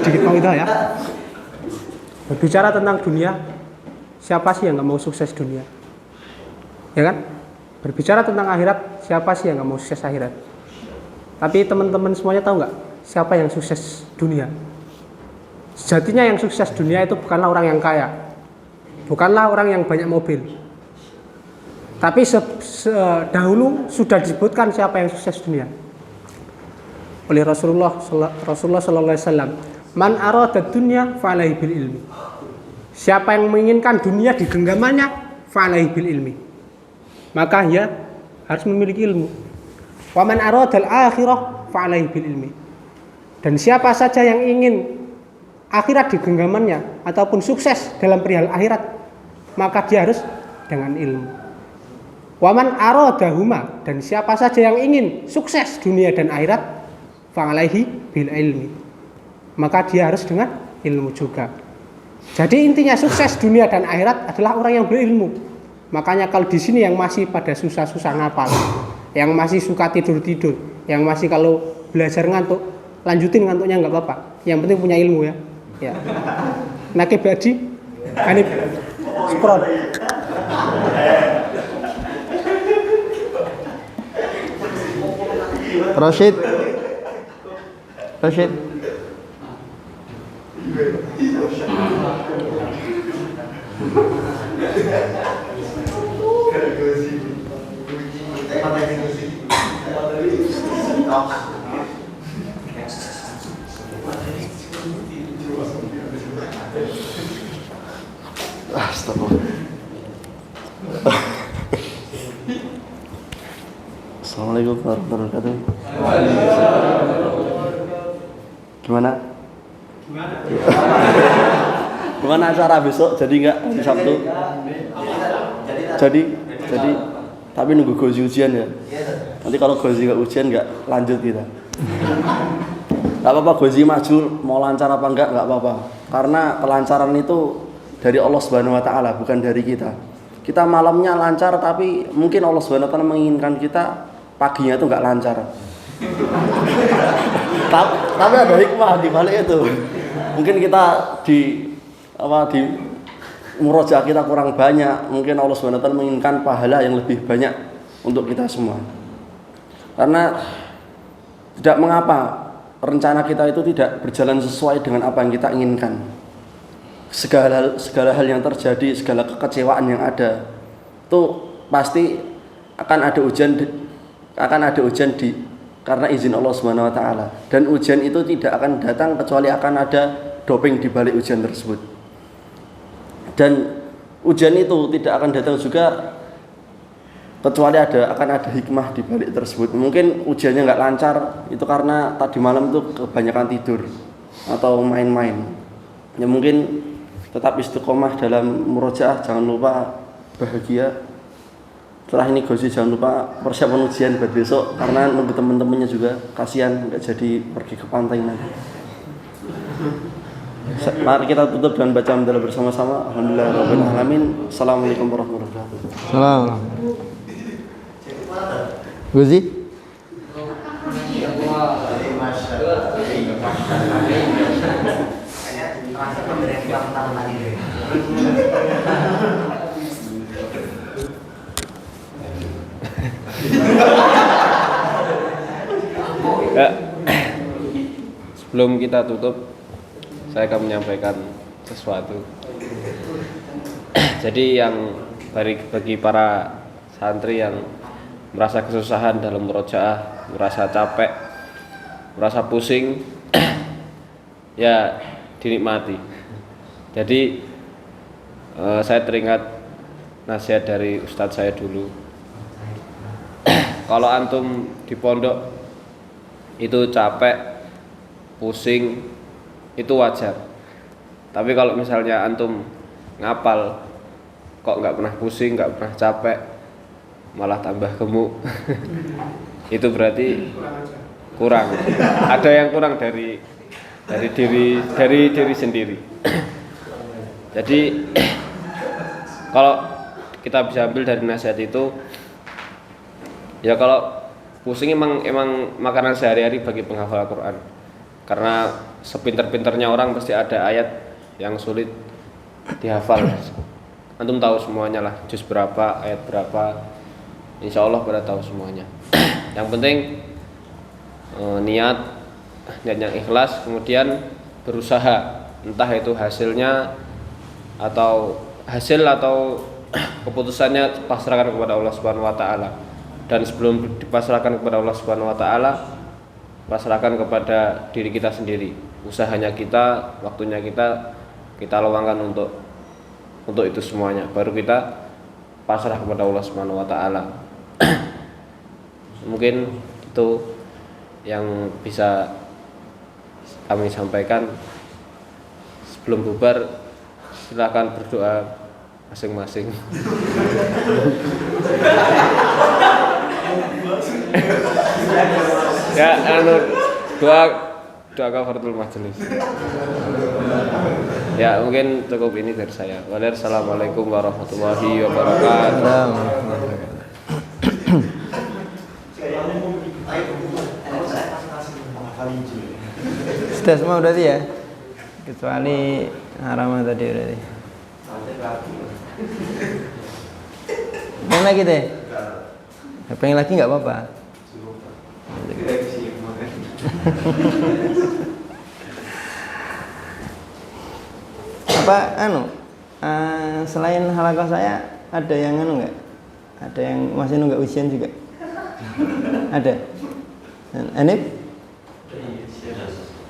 Sedikit mauidhah ya. Berbicara tentang dunia, siapa sih yang nggak mau sukses dunia? Ya kan? Berbicara tentang akhirat, siapa sih yang nggak mau sukses akhirat? Tapi teman-teman semuanya tahu nggak siapa yang sukses dunia? Sejatinya yang sukses dunia itu bukanlah orang yang kaya, bukanlah orang yang banyak mobil. Tapi dahulu sudah disebutkan siapa yang sukses dunia oleh Rasulullah Sallallahu Alaihi Wasallam. Man arada dunya fa'alaihi bil ilmi. Siapa yang menginginkan dunia di genggamannya, fa'alaihi bil ilmi. Maka ia harus memiliki ilmu. Wa man arada al akhirah fa'alaihi bil ilmi. Dan siapa saja yang ingin akhirat di genggamannya ataupun sukses dalam perihal akhirat, maka dia harus dengan ilmu. Waman aradahuma, dan siapa saja yang ingin sukses dunia dan akhirat, fa'alaihi bil ilmi, maka dia harus dengan ilmu juga. Jadi intinya sukses dunia dan akhirat adalah orang yang berilmu. Makanya kalau di sini yang masih pada susah-susah ngapal, yang masih suka tidur-tidur, yang masih kalau belajar ngantuk, lanjutin ngantuknya nggak apa-apa. Yang penting punya ilmu ya. Ya. Nakib badi, anib, sprod.
Rashid.
Assalamualaikum warahmatullahi wabarakatuh. Gimana? Gimana acara besok? Jadi nggak di Sabtu? Jadi tapi nunggu gozi ujian ya. Nanti kalau gozi nggak ujian nggak lanjut kita. Nggak apa-apa gozi maju mau lancar apa nggak apa-apa. Karena kelancaran itu dari Allah Subhanahu Wa Taala, bukan dari kita. Kita malamnya lancar tapi mungkin Allah Subhanahu Wa Taala menginginkan kita paginya itu nggak lancar.
Tapi ada hikmah di balik itu. Mungkin kita di murojaah kita kurang banyak, mungkin Allah SWT menginginkan pahala yang lebih banyak untuk kita semua. Karena tidak mengapa rencana kita itu tidak berjalan sesuai dengan apa yang kita inginkan. Segala hal yang terjadi, segala kekecewaan yang ada, itu pasti akan ada ujian karena izin Allah Subhanahu wa taala. Dan ujian itu tidak akan datang kecuali akan ada doping di balik ujian tersebut. Dan ujian itu tidak akan datang juga kecuali akan ada hikmah di balik tersebut. Mungkin ujiannya nggak lancar itu karena tadi malam itu kebanyakan tidur atau main-main. Ya mungkin tetap istiqomah dalam murojaah, jangan lupa bahagia. Setelah ini Gozi jangan lupa persiapan ujian buat besok, karena nunggu teman-temannya juga, kasihan nggak jadi pergi ke pantai nanti. Mari kita tutup dengan baca hamdalah bersama-sama. Alhamdulillahirabbil alamin. Assalamualaikum warahmatullahi wabarakatuh.
Assalamualaikum. Gozi?
Ya, sebelum kita tutup, saya akan menyampaikan sesuatu. Jadi yang bagi para santri yang merasa kesusahan dalam murojaah, merasa capek, merasa pusing, ya dinikmati. Jadi saya teringat nasihat dari ustadz saya dulu. Kalau antum di pondok itu capek, pusing, itu wajar. Tapi kalau misalnya antum ngapal kok nggak pernah pusing, nggak pernah capek, malah tambah gemuk, itu berarti kurang. Ada yang kurang dari diri sendiri. Jadi kalau kita bisa ambil dari nasihat itu, ya kalau pusing emang makanan sehari-hari bagi penghafal Al-Quran. Karena sepinter-pinternya orang pasti ada ayat yang sulit dihafal. Antum tahu semuanya lah, juz berapa, ayat berapa, insya Allah pada tahu semuanya. Yang penting niat yang ikhlas, kemudian berusaha, entah itu hasil atau keputusannya pasrahkan kepada Allah Subhanahu wa taala. Dan sebelum dipasrahkan kepada Allah Subhanahu wa taala, pasrahkan kepada diri kita sendiri. Usahanya kita, waktunya kita luangkan untuk itu semuanya. Baru kita pasrah kepada Allah Subhanahu wa taala. Mungkin itu yang bisa kami sampaikan. Sebelum bubar, silakan berdoa masing-masing. Ya, doa kafaratul majelis. Ya, mungkin cukup ini dari saya. Wassalamualaikum warahmatullahi wabarakatuh.
Sudah semua berarti ya? Kecuali haram tadi berarti. Pengen lagi deh? Pengen lagi nggak apa-apa. Apa selain halaqah saya ada yang nggak? Ada yang masih nunggak ujian juga? Ada. Anip?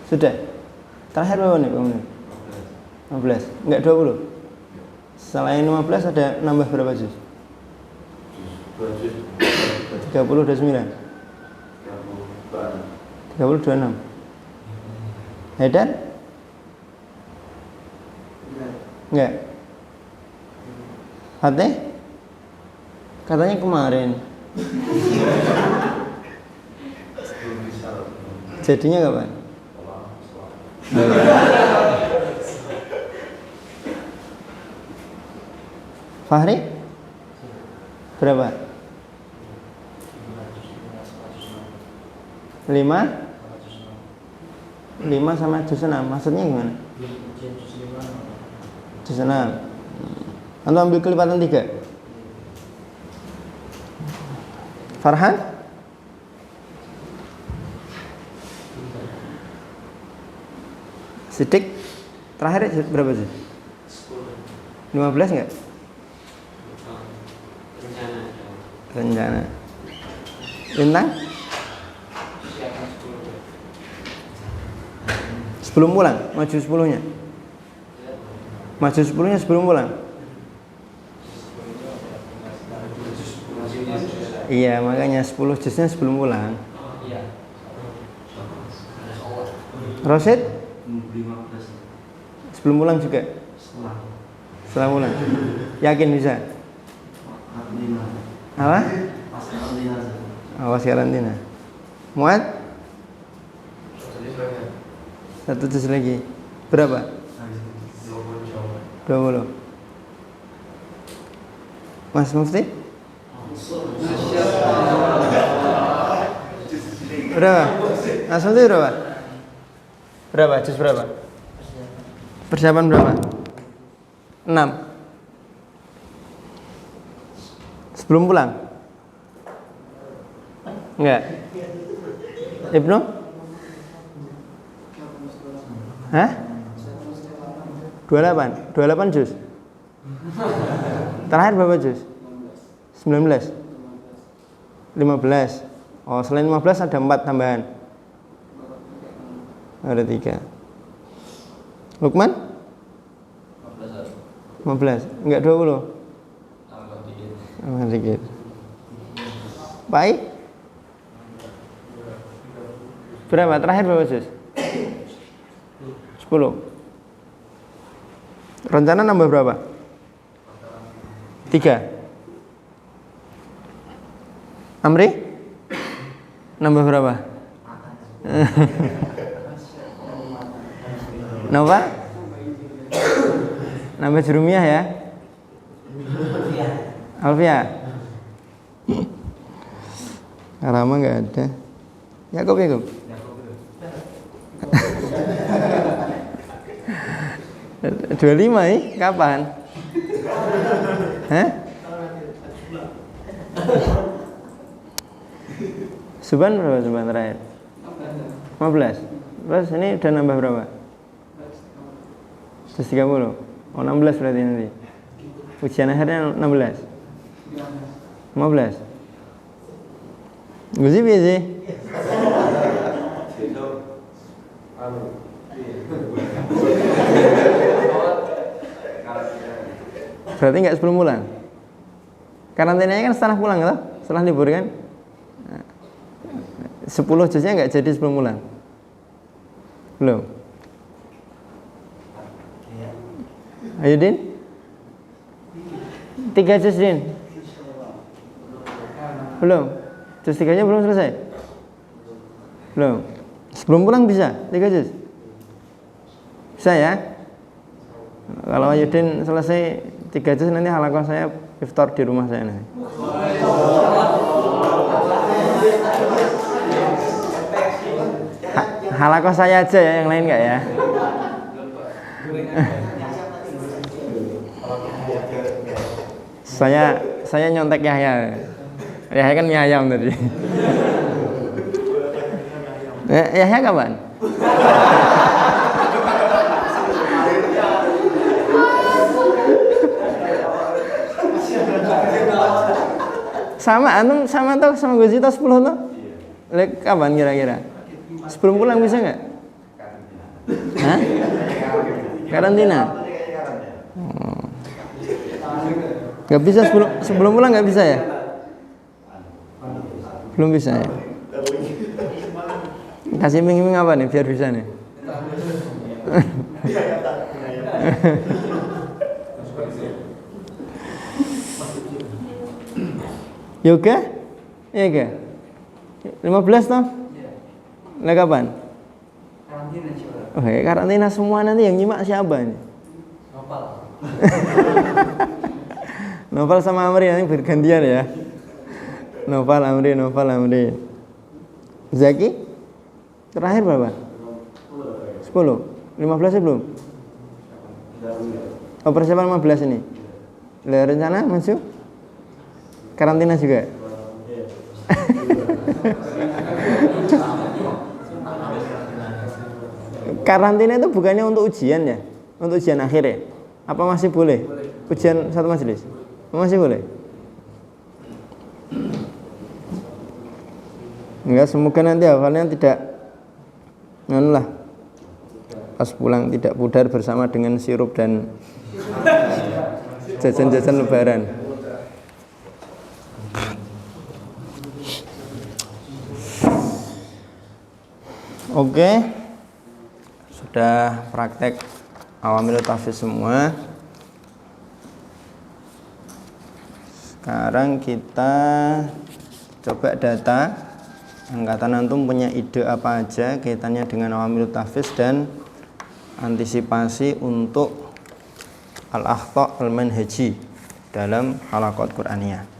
Sudah. Terakhir berapa nih Pak Munir? 15. Enggak 20. Selain 15 ada nambah berapa juz? 30 udah 9. 30 26. Haidar? Enggak. Fatih? Katanya kemarin. Jadinya kapan? Fahri? Berapa? 5 sama juz 6. Maksudnya gimana? Juz 6. Anda ambil kelipatan 3. Farhan? Sidik terakhir berapa sih? 15 enggak? Rencana. Lintang? Sebelum pulang, maju 10-nya. Maju 10-nya sebelum pulang. Iya, makanya 10 juznya sebelum pulang. Rosid? Sebelum pulang juga? Setelah pulang. Yakin bisa? Apa? Awas karantina. Muat? 1 juz lagi. Berapa? 20. Mas Mufti? Berapa? Mas Mufti berapa? Berapa? Juz berapa? Persiapan berapa? 6. Sebelum pulang? Enggak. Ibnu? Hah? 28. 28 juz. Terakhir berapa juz? 19. 15. Oh, selain 15 ada 4 tambahan. Ada 3. Lukman? 15. Enggak 20. Tambah dikit. Pai? Berapa? Terakhir berapa juz? 10. Rencana nambah berapa? 3. Amri? Nambah berapa? Nova? Nambah Jurumiyah ya? Alfia? Rama nggak ada. Yakub. 25 nih, kapan? Hah? Suban berapa Suban terakhir? 15. Terus ini udah nambah berapa? 130. Oh 16 berarti nanti. Ujian akhirnya 16. 15. Guzi piye sih? Berarti nggak sebelum pulang? Karantinanya kan setelah pulang kan? Setelah libur kan? 10 juznya nggak jadi sebelum pulang? Belum? Ayo Din? 3 juz Din? Belum? Juz 3-nya belum selesai? Belum? Sebelum pulang bisa? 3 juz? Bisa ya? Kalau Ayudin selesai 3 juz nanti halaqah saya iftar di rumah saya nanti. Halaqah saya aja ya, yang lain enggak ya? Saya nyontek Yahya. Yahya kan mie ayam tadi. Yahya kapan? Sama antum sama Gozita 10 tuh. Kapan kira-kira? Sebelum pulang bisa nggak? Hah? Karantina? Nggak bisa sebelum pulang nggak bisa ya? Belum bisa ya? Kasih iming-iming apa nih biar bisa nih? Yoga? Iya ke? 15 toh? Lah kapan?
Karantina coba.
Oh, ya, karantina semua nanti yang nyimak siapa ini?
Nopal.
Nopal sama Amri nanti bergantian ya. Nopal Amri. Zaki? Terakhir berapa? 10. 15 belum? Oh, persiapan 15 ini. Lah rencana masuk karantina juga? Karantina itu bukannya untuk ujian ya? Untuk ujian akhir ya? Apa masih boleh? Ujian satu majelis? Masih boleh? Enggak, semoga nanti hafalnya tidak lah pas pulang tidak pudar bersama dengan sirup dan jajan-jajan lebaran. Oke, sudah praktek awamil tahfiz semua. Sekarang kita coba data. Angkatan antum punya ide apa aja kaitannya dengan awamil tahfiz dan antisipasi untuk al-akhta' al-manhaji dalam halaqat Qur'aniyah.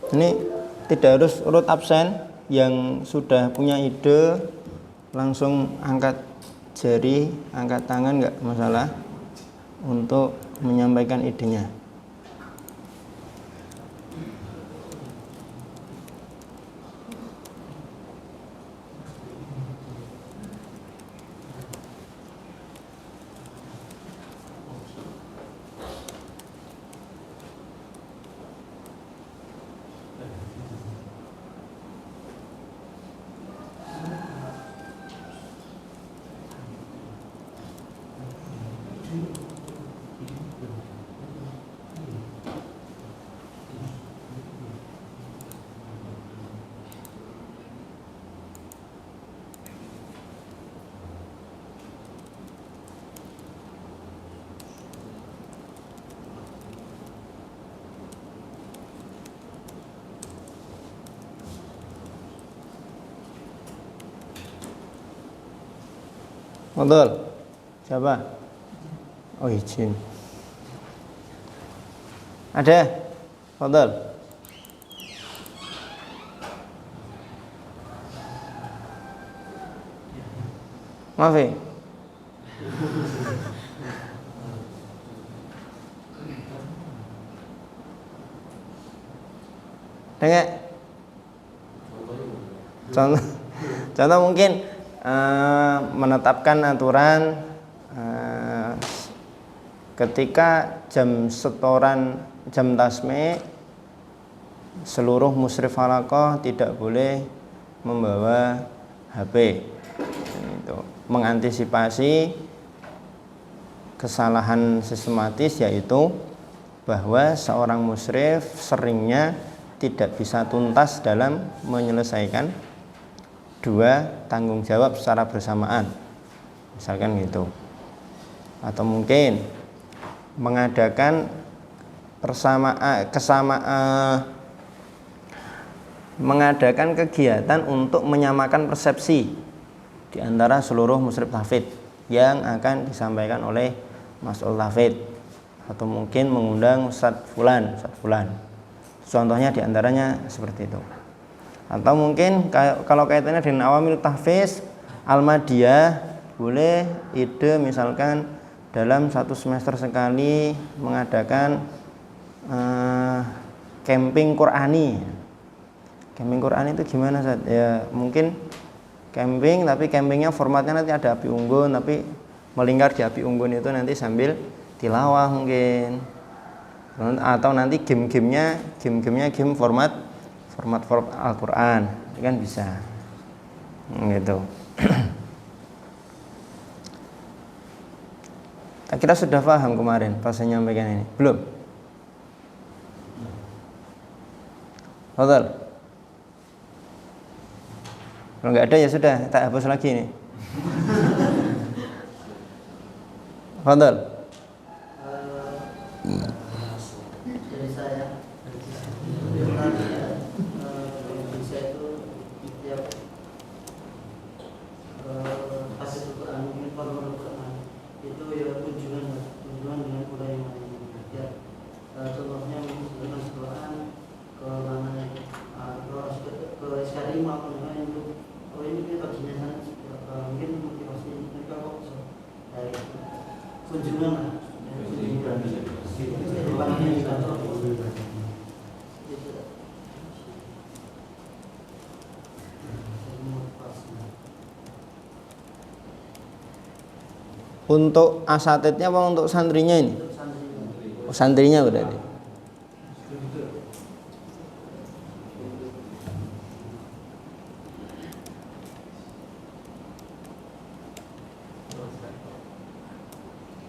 Ini tidak harus urut absen. Yang sudah punya ide langsung angkat jari, angkat tangan, nggak masalah untuk menyampaikan idenya. Betul. Siapa? Oh, izin. Ada? Betul. Maaf ya. Dengar? Contoh mungkin menetapkan aturan ketika jam setoran jam tasmi seluruh musyrif halaqah tidak boleh membawa HP. Itu mengantisipasi kesalahan sistematis, yaitu bahwa seorang musyrif seringnya tidak bisa tuntas dalam menyelesaikan dua tanggung jawab secara bersamaan, misalkan gitu. Atau mungkin mengadakan mengadakan kegiatan untuk menyamakan persepsi di antara seluruh musyrif tahfidz yang akan disampaikan oleh mas'ul tahfidz, atau mungkin mengundang Ustadz Fulan. Contohnya diantaranya seperti itu. Atau mungkin kalau kaitannya dengan awamil tahfiz al-madiyah, boleh ide misalkan dalam satu semester sekali mengadakan camping Qur'ani. Camping Qur'ani itu gimana, Ustaz? Ya mungkin camping, tapi campingnya formatnya nanti ada api unggun, tapi melingkar di api unggun itu nanti sambil tilawah mungkin. Atau nanti game-gamenya game format Al-Quran, itu kan bisa gitu. Kita sudah paham kemarin pas saya nyampaikan ini, belum? Betul? Kalau nggak ada ya sudah, tak hapus lagi ini. Betul?
Dari saya tadi ya, Indonesia itu tiap hasil Quran mungkin formal Quran itu ya kunjungan dengan budaya lainnya. Ya, contohnya mungkin Quran ke mana ya, ke SKRI maupun yang lain itu. Oh ini kita kajiannya sana mungkin motivasi mereka kok dari kunjungan lah.
Untuk asatidnya apa untuk santrinya ini? Oh, santrinya berarti.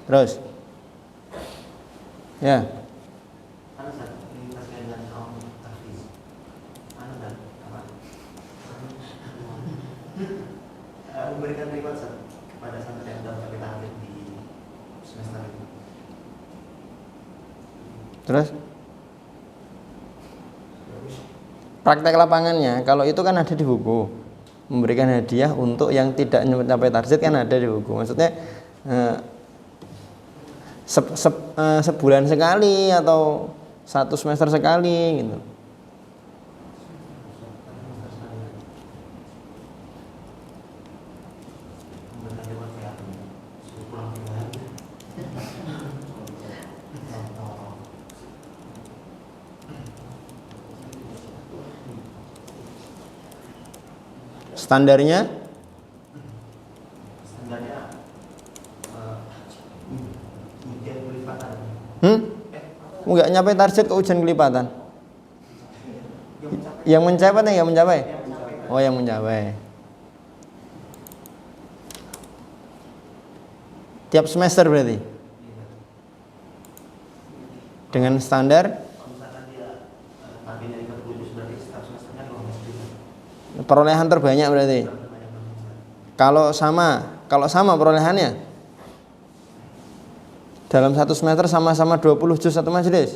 Terus ya.
Memberikan reward pada santri yang dapat kita ambil di semester ini.
Terus praktek lapangannya, kalau itu kan ada di buku. Memberikan hadiah untuk yang tidak mencapai target kan ada di buku. Maksudnya sebulan sekali atau 1 semester sekali gitu. Standarnya?
Standarnya ujian kelipatan.
Enggak nyampe target ke ujian kelipatan. Yang mencapai atau yang mencapai? Oh, yang mencapai. Tiap semester berarti? Dengan standar? Perolehan terbanyak berarti. Kalau sama perolehannya dalam 1 semester sama-sama 20 juz satu majelis.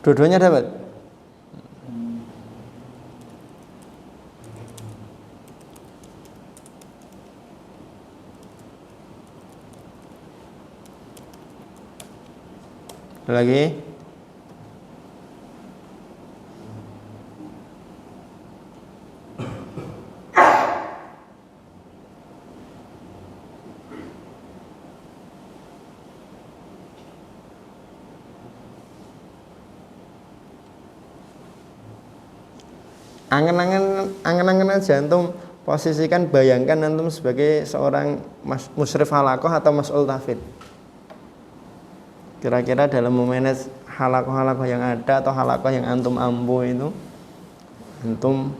Dua-duanya dapat. Ada lagi? Angen-angen aja antum posisikan, bayangkan antum sebagai seorang musyrif halakoh atau mas'ul tahfidz. Kira-kira dalam memanage halakoh-halakoh yang ada atau halakoh yang antum ampu itu, antum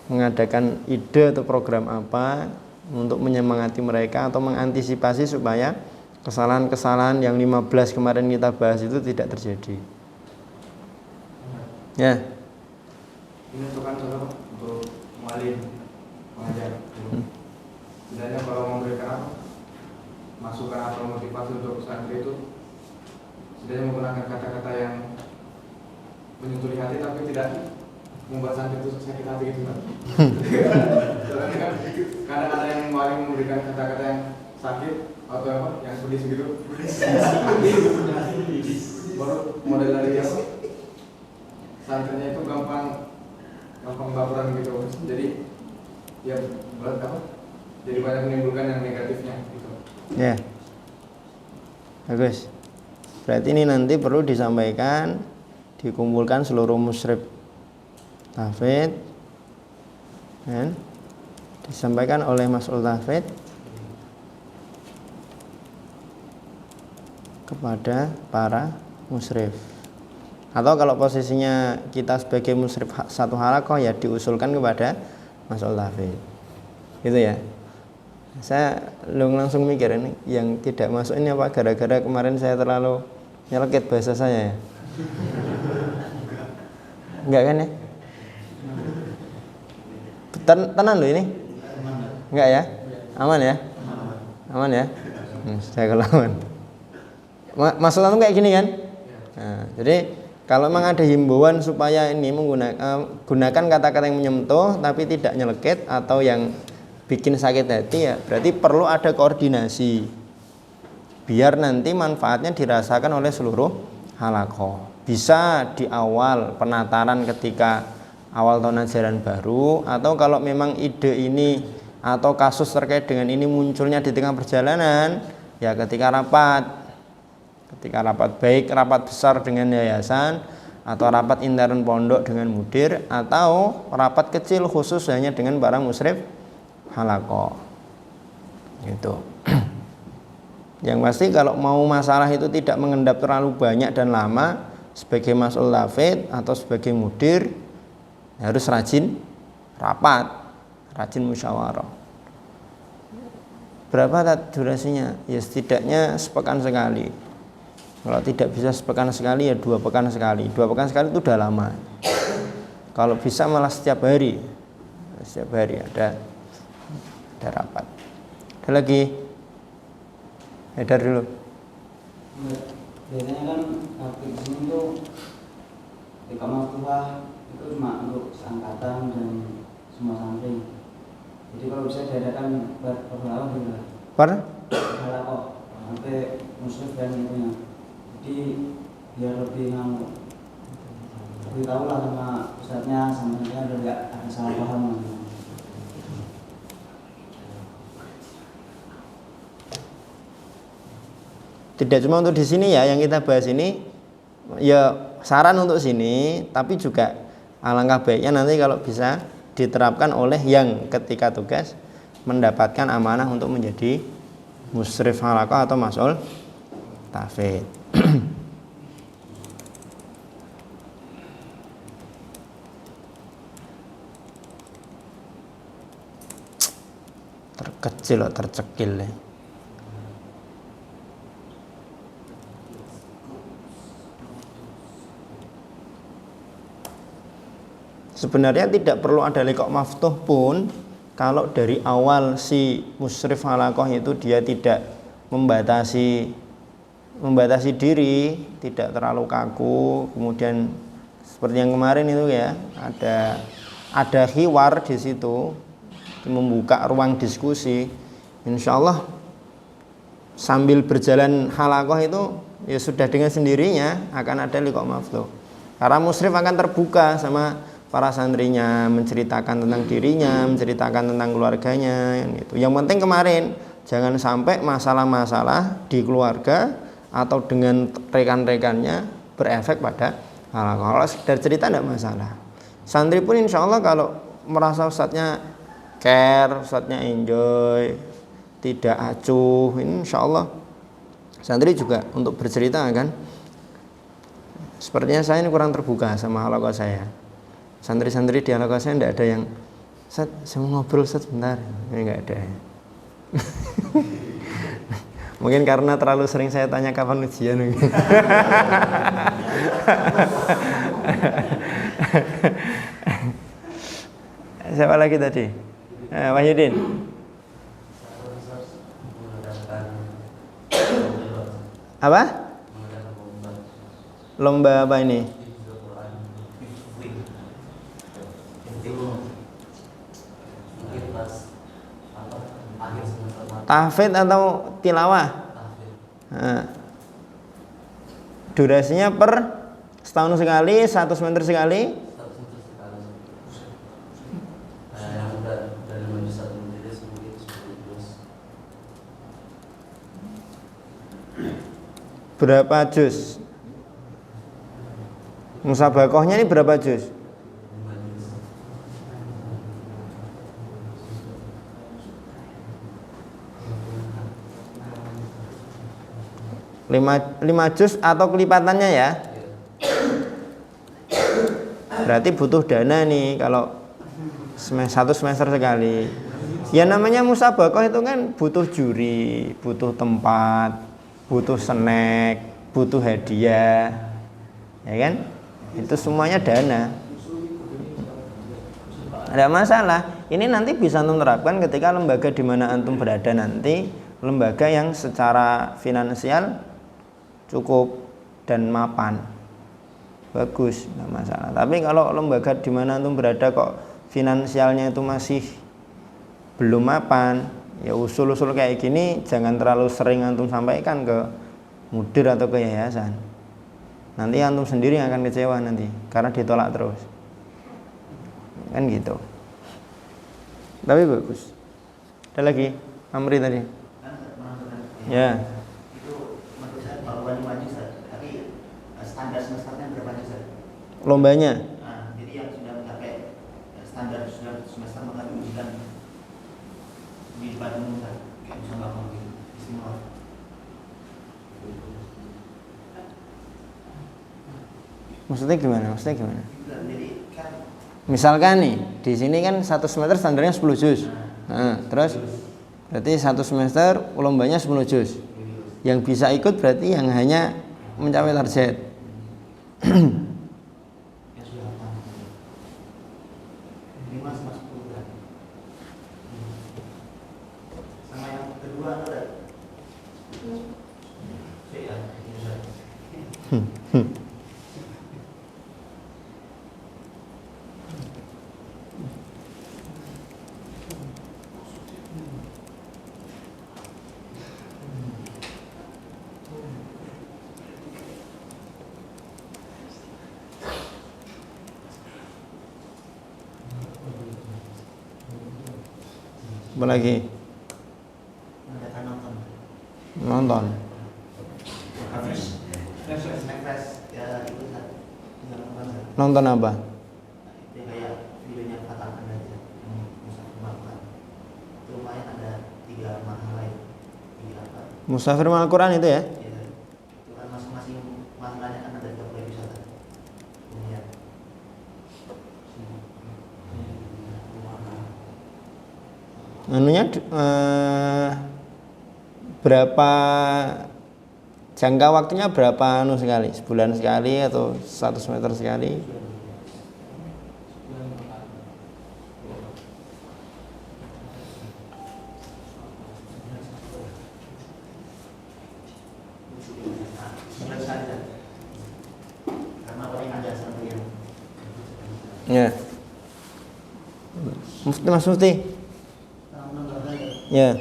mengadakan ide atau program apa untuk menyemangati mereka atau mengantisipasi supaya kesalahan-kesalahan yang 15 kemarin kita bahas itu tidak terjadi. Ya.
Ini untuk mualim pengajar. Sebenarnya kalau memberikan masukan atau motivasi untuk santri itu sebenarnya menggunakan kata-kata yang menyentuh hati tapi tidak membuat santri itu sakit hati gitu kan. Kadang ada yang mualim memberikan kata-kata yang sakit atau apa yang pedis gitu. Baru model dari yang santrinya itu gampang baperan gitu, jadi ya jadi banyak menimbulkan yang negatifnya gitu.
Ya, bagus. Berarti ini nanti perlu disampaikan, dikumpulkan seluruh musyrif tahfidz, kan? Disampaikan oleh mas'ul tahfidz kepada para musyrif. Atau kalau posisinya kita sebagai musyrif satu halakoh ya diusulkan kepada mas'ul tahfidz. Gitu ya. Saya langsung mikir ini yang tidak masuk ini apa gara-gara kemarin saya terlalu nyelekit bahasa saya ya. Enggak kan ya? Tenang loh ini. Enggak ya? Aman ya? Aman ya? Saya kalau aman. Maksud antum kayak gini kan? Nah, jadi kalau memang ada himbauan supaya ini gunakan kata-kata yang menyentuh tapi tidak nyelekit atau yang bikin sakit hati, ya berarti perlu ada koordinasi biar nanti manfaatnya dirasakan oleh seluruh halaqah. Bisa di awal penataran ketika awal tahun ajaran baru, atau kalau memang ide ini atau kasus terkait dengan ini munculnya di tengah perjalanan, ya ketika rapat baik rapat besar dengan yayasan atau rapat intern pondok dengan mudir, atau rapat kecil khusus hanya dengan para musyrif halaqah gitu. Yang pasti kalau mau masalah itu tidak mengendap terlalu banyak dan lama, sebagai mas'ul lafid atau sebagai mudir harus rajin rapat, rajin musyawarah. Berapa durasinya? Ya setidaknya sepekan sekali. Kalau tidak bisa sepekan sekali, ya 2 pekan sekali. 2 pekan sekali itu udah lama. Kalau bisa malah setiap hari ada rapat. Ada lagi? Edar dulu.
Biasanya kan waktu di sini tuh di kamar tua itu cuma untuk seangkatan dan semua santri. Jadi kalau bisa diadakan berhalaqah juga. Berhalaqah sampai musyrif dan itunya. Jadi biar lebih lebih tahu lah sama ustadznya, sama saya biar nggak ada salah paham.
Tidak cuma untuk di sini ya yang kita bahas ini, ya saran untuk sini, tapi juga alangkah baiknya nanti kalau bisa diterapkan oleh yang ketika tugas mendapatkan amanah untuk menjadi musyrif halaqah atau mas'ul tahfidz. Terkecil atau tercekil ya. Sebenarnya tidak perlu ada liqo' maftuh pun kalau dari awal si musyrif halaqah itu dia tidak membatasi diri, tidak terlalu kaku, kemudian seperti yang kemarin itu ya, ada hiwar di situ, membuka ruang diskusi. Insya Allah sambil berjalan halaqah itu ya sudah dengan sendirinya akan ada liqo' maftuh. Karena musyrif akan terbuka sama para santrinya, menceritakan tentang dirinya, menceritakan tentang keluarganya gitu. Yang penting kemarin jangan sampai masalah-masalah di keluarga atau dengan rekan-rekannya berefek pada halaqah. Kalau sekedar cerita tidak masalah. Santri pun insya Allah kalau merasa ustadznya care, ustadznya enjoy, tidak acuh, insya Allah santri juga untuk bercerita kan. Sepertinya saya ini kurang terbuka sama halaqah saya. Santri-santri di halaqah saya tidak ada yang Ustaz, saya mau ngobrol Ustaz sebentar. Ini enggak ada. Mungkin karena terlalu sering saya tanya kapan ujian. Siapa lagi tadi? Wahyudin. Apa? Lomba apa ini? Tahfidz atau tilawah? Nah, durasinya per setahun sekali, 1 semester sekali. Berapa juz? Musabakohnya ini berapa juz? 5 juz atau kelipatannya ya. Berarti butuh dana nih kalau 1 semester sekali. Ya namanya musabakoh itu kan butuh juri, butuh tempat, butuh snack, butuh hadiah, ya kan? Itu semuanya dana. Ada masalah. Ini nanti bisa antum terapkan ketika lembaga di mana antum berada nanti, lembaga yang secara finansial cukup dan mapan, bagus, nggak masalah. Tapi kalau lembaga di mana antum berada kok finansialnya itu masih belum mapan, ya usul-usul kayak gini jangan terlalu sering antum sampaikan ke mudir atau ke yayasan. Nanti antum sendiri yang akan kecewa nanti karena ditolak terus, kan gitu. Tapi bagus. Ada lagi Amri tadi ya.
Standar semesternya berapa Ustaz?
Lombanya?
Nah, jadi yang sudah mencapai standar sudah semester maka diujikan di depan umum Ustaz. Kayak bisa ngomong gitu. Istimewa.
Maksudnya gimana?
Jadi kan
Misalkan nih, di sini kan 1 semester standarnya 10 juz. Nah, terus berarti 1 semester lombanya 10 juz. Yang bisa ikut berarti yang hanya mencapai target.
sama yang kedua ada
apa lagi? Nonton. Nonton apa? Musafir Mal Quran itu ya? Anunya berapa jangka waktunya berapa anu sekali? Sebulan sekali atau 1 semester sekali? Ya. Mas Mufti. Ya.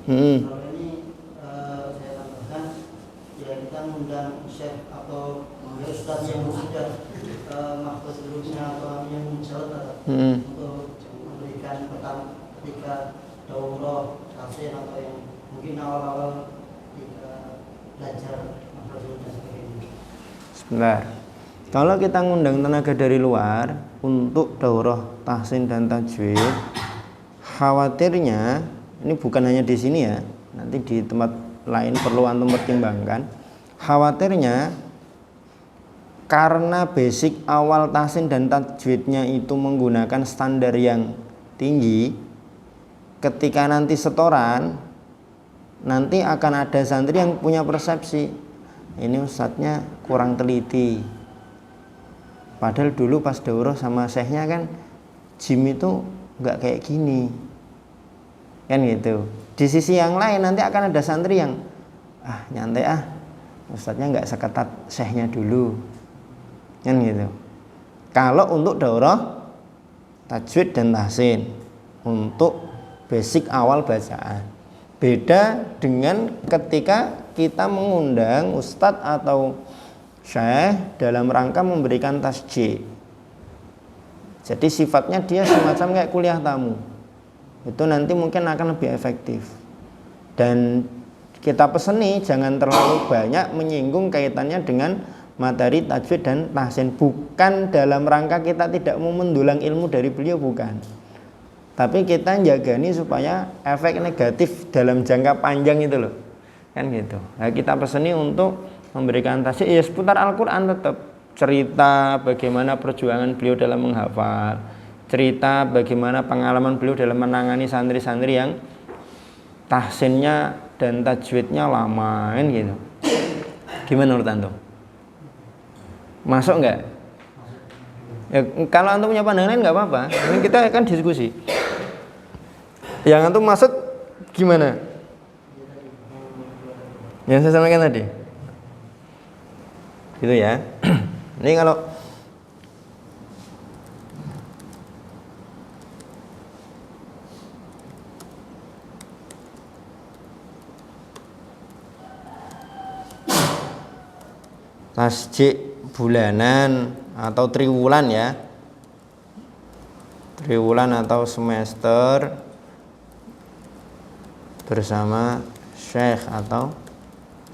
Kalau ini saya tambahkan, ya kita mengundang syekh atau ustaz yang sudah mahfuz dulunya atau yang menjawab untuk memberikan pertama ketika daurah tafsir atau yang mungkin awal-awal ketika belajar mahfuz dan sebagainya.
Sebentar. Kalau kita ngundang tenaga dari luar untuk daurah tahsin dan tajwid, khawatirnya ini bukan hanya di sini ya, nanti di tempat lain perlu antum pertimbangkan. Khawatirnya karena basic awal tahsin dan tajwidnya itu menggunakan standar yang tinggi, ketika nanti setoran nanti akan ada santri yang punya persepsi ini ustadznya kurang teliti. Padahal dulu pas daurah sama syekhnya kan jim itu nggak kayak gini, kan gitu. Di sisi yang lain nanti akan ada santri yang nyantai ustadznya nggak seketat syekhnya dulu, kan gitu. Kalau untuk daurah tajwid dan tahsin untuk basic awal bacaan, beda dengan ketika kita mengundang ustadz atau syekh dalam rangka memberikan tasjih. Jadi sifatnya dia semacam kayak kuliah tamu. Itu nanti mungkin akan lebih efektif. Dan kita peseni jangan terlalu banyak menyinggung kaitannya dengan materi tajwid dan tahsin. Bukan dalam rangka kita tidak mau mendulang ilmu dari beliau, bukan. Tapi kita jagani supaya efek negatif dalam jangka panjang itu loh. Kan gitu. Nah, kita peseni untuk memberikan tasjih ya seputar Al-Quran, tetap cerita bagaimana perjuangan beliau dalam menghafal, cerita bagaimana pengalaman beliau dalam menangani santri-santri yang tahsinnya dan tajwidnya lama, kan gitu. Gimana menurut antum? Masuk nggak? Ya, kalau antum punya pandangan lain nggak apa-apa. Ini kita akan diskusi. Yang antum maksud gimana? Yang saya sampaikan tadi. Gitu ya. Ini kalau tasjik bulanan atau triwulan ya, triwulan atau semester bersama syekh atau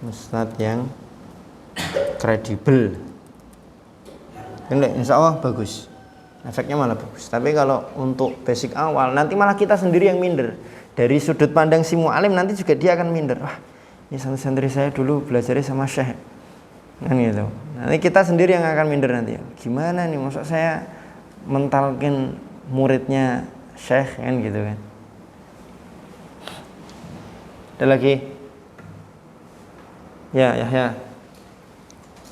ustadz yang kredibel, insya Allah bagus, efeknya malah bagus. Tapi kalau untuk basic awal nanti malah kita sendiri yang minder. Dari sudut pandang si mu'alim nanti juga dia akan minder, wah ini santri-santri saya dulu belajarnya sama syekh kan gitu. Nanti kita sendiri yang akan minder nanti. Gimana nih, maksud saya mentalkin muridnya syekh kan gitu kan. Ada lagi? Ya, ya.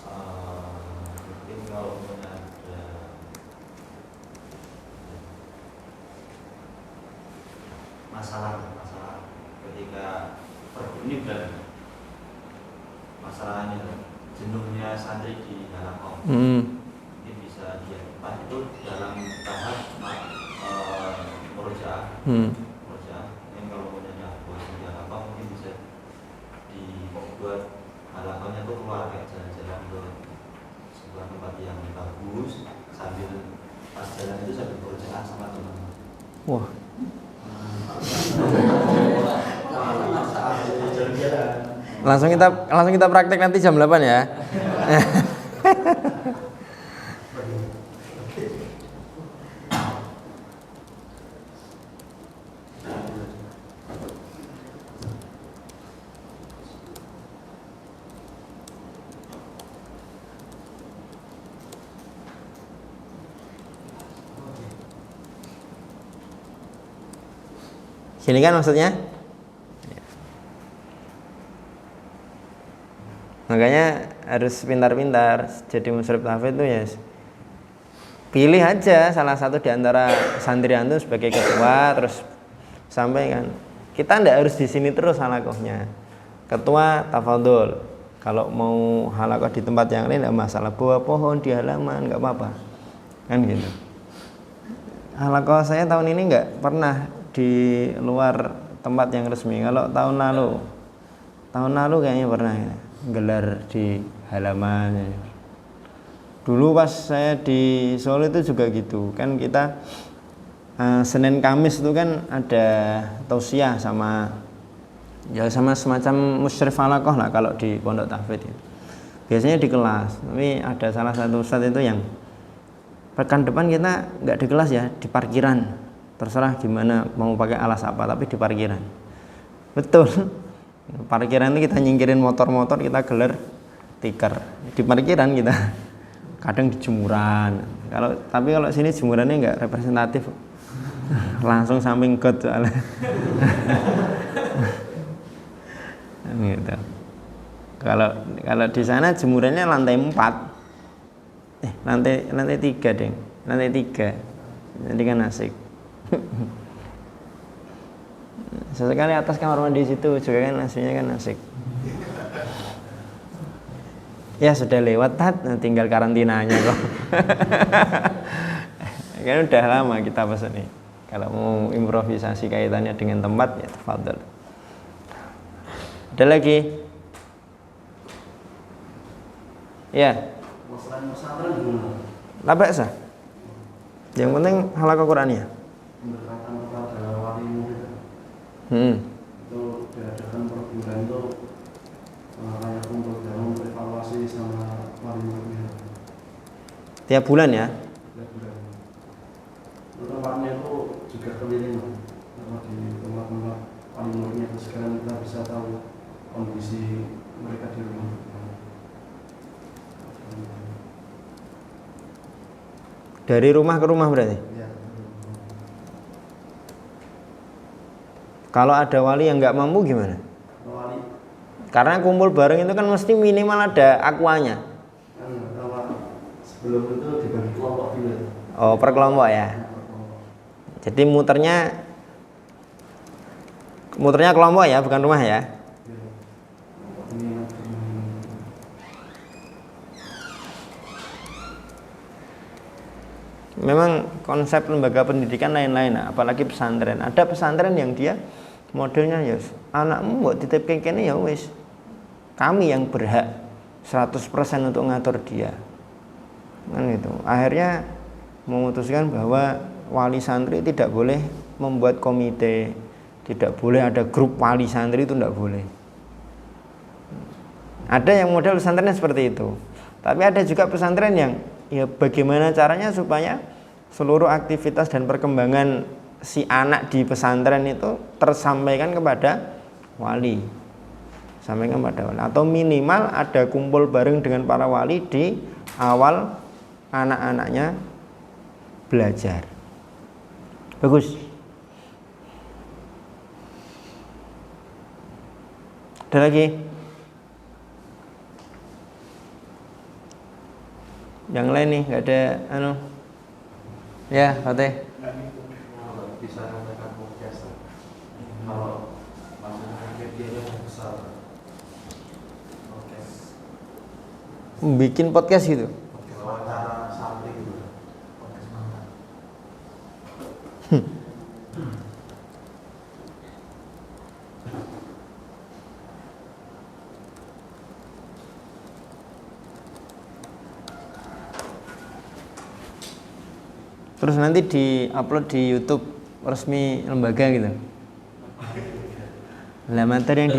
Mungkin kalau ada masalah ketika ini bulan masalahnya jenuhnya santri di dalam mungkin bisa dia tempat itu dalam tahap murojaah. Yang kalau punya buat apa mungkin bisa dibuat halamannya tuh keluar kayak jalan-jalan ke sebuah tempat yang bagus sambil pas jalan itu sambil murojaah sama teman-teman.
Wah. Langsung kita praktek nanti jam 8 ya. Sini kan maksudnya? Makanya harus pintar-pintar jadi musyrif tahfidz itu ya. Pilih aja salah satu di antara santri antum sebagai ketua, terus sampaikan. Kita ndak harus di sini terus halakohnya. Ketua tafadhol. Kalau mau halakoh di tempat yang lain enggak masalah, bawa pohon di halaman enggak apa-apa. Kan gitu. Halakoh saya tahun ini enggak pernah di luar tempat yang resmi. Kalau tahun lalu kayaknya pernah ya, gelar di halaman. Dulu pas saya di Solo itu juga gitu kan, kita Senin Kamis itu kan ada tausiah sama semacam musyrif halakoh lah kalau di pondok tahfidz itu. Biasanya di kelas, tapi ada salah satu ustadz itu yang pekan depan kita nggak di kelas ya, di parkiran. Terserah gimana mau pakai alas apa, tapi di parkiran. Betul. Parkiran itu kita nyingkirin motor-motor, kita gelar tikar. Di parkiran kita. Kadang di jemuran. Tapi kalau sini jemurannya nggak representatif. Langsung samping got soalnya. Gitu. Kalau di sana jemurannya lantai 4. Lantai 3, Deng. Lantai 3. Jadi kan asik. Sesekali atas kamar mandi situ juga kan aslinya kan asik. Ya sudah lewat tinggal karantinanya kok. Kan udah lama kita pesan nih. Kalau mau improvisasi kaitannya dengan tempat ya tafadhol. Ada lagi? Ya.
Masalah pesantren gimana?
La ba'sa. Yang penting halaqah Qur'aniyah.
Pendekatan kepada wali murid itu diadakan per bulan itu kayak kumpul dalam evaluasi sama wali muridnya.
Tiap bulan ya?
Tiap bulan. Itu tempatnya itu juga keliling di tempat-tempat wali muridnya. Sekarang kita bisa tahu kondisi mereka di rumah.
Dari rumah ke rumah berarti?
Ya.
Kalau ada wali yang nggak mampu gimana?
Wali.
Karena kumpul bareng itu kan mesti minimal ada aquanya.
Kalau sebelum itu dibagi kelompok dulu.
Oh, per kelompok ya. Jadi muternya kelompok ya, bukan rumah ya.
Ini
memang konsep lembaga pendidikan lain-lain, apalagi pesantren. Ada pesantren yang dia modelnya ya anakmu buat titip kene ya wis. Kami yang berhak 100% untuk ngatur dia. Kan gitu. Akhirnya memutuskan bahwa wali santri tidak boleh membuat komite, tidak boleh ada grup wali santri, itu tidak boleh. Ada yang model pesantrennya seperti itu. Tapi ada juga pesantren yang ya bagaimana caranya supaya seluruh aktivitas dan perkembangan si anak di pesantren itu tersampaikan kepada wali. Sampaikan kepada wali. Atau minimal ada kumpul bareng dengan para wali di awal anak-anaknya belajar. Bagus. Ada lagi? Yang lain nih, nggak ada anu. Ya, Fateh.
Bisa menggunakan podcast. Kalau maksudnya medianya besar. Podcast.
Bikin podcast gitu.
Wawancara santri gitu. Podcast mantan.
Terus nanti di-upload di YouTube resmi lembaga gitu. Nah, materi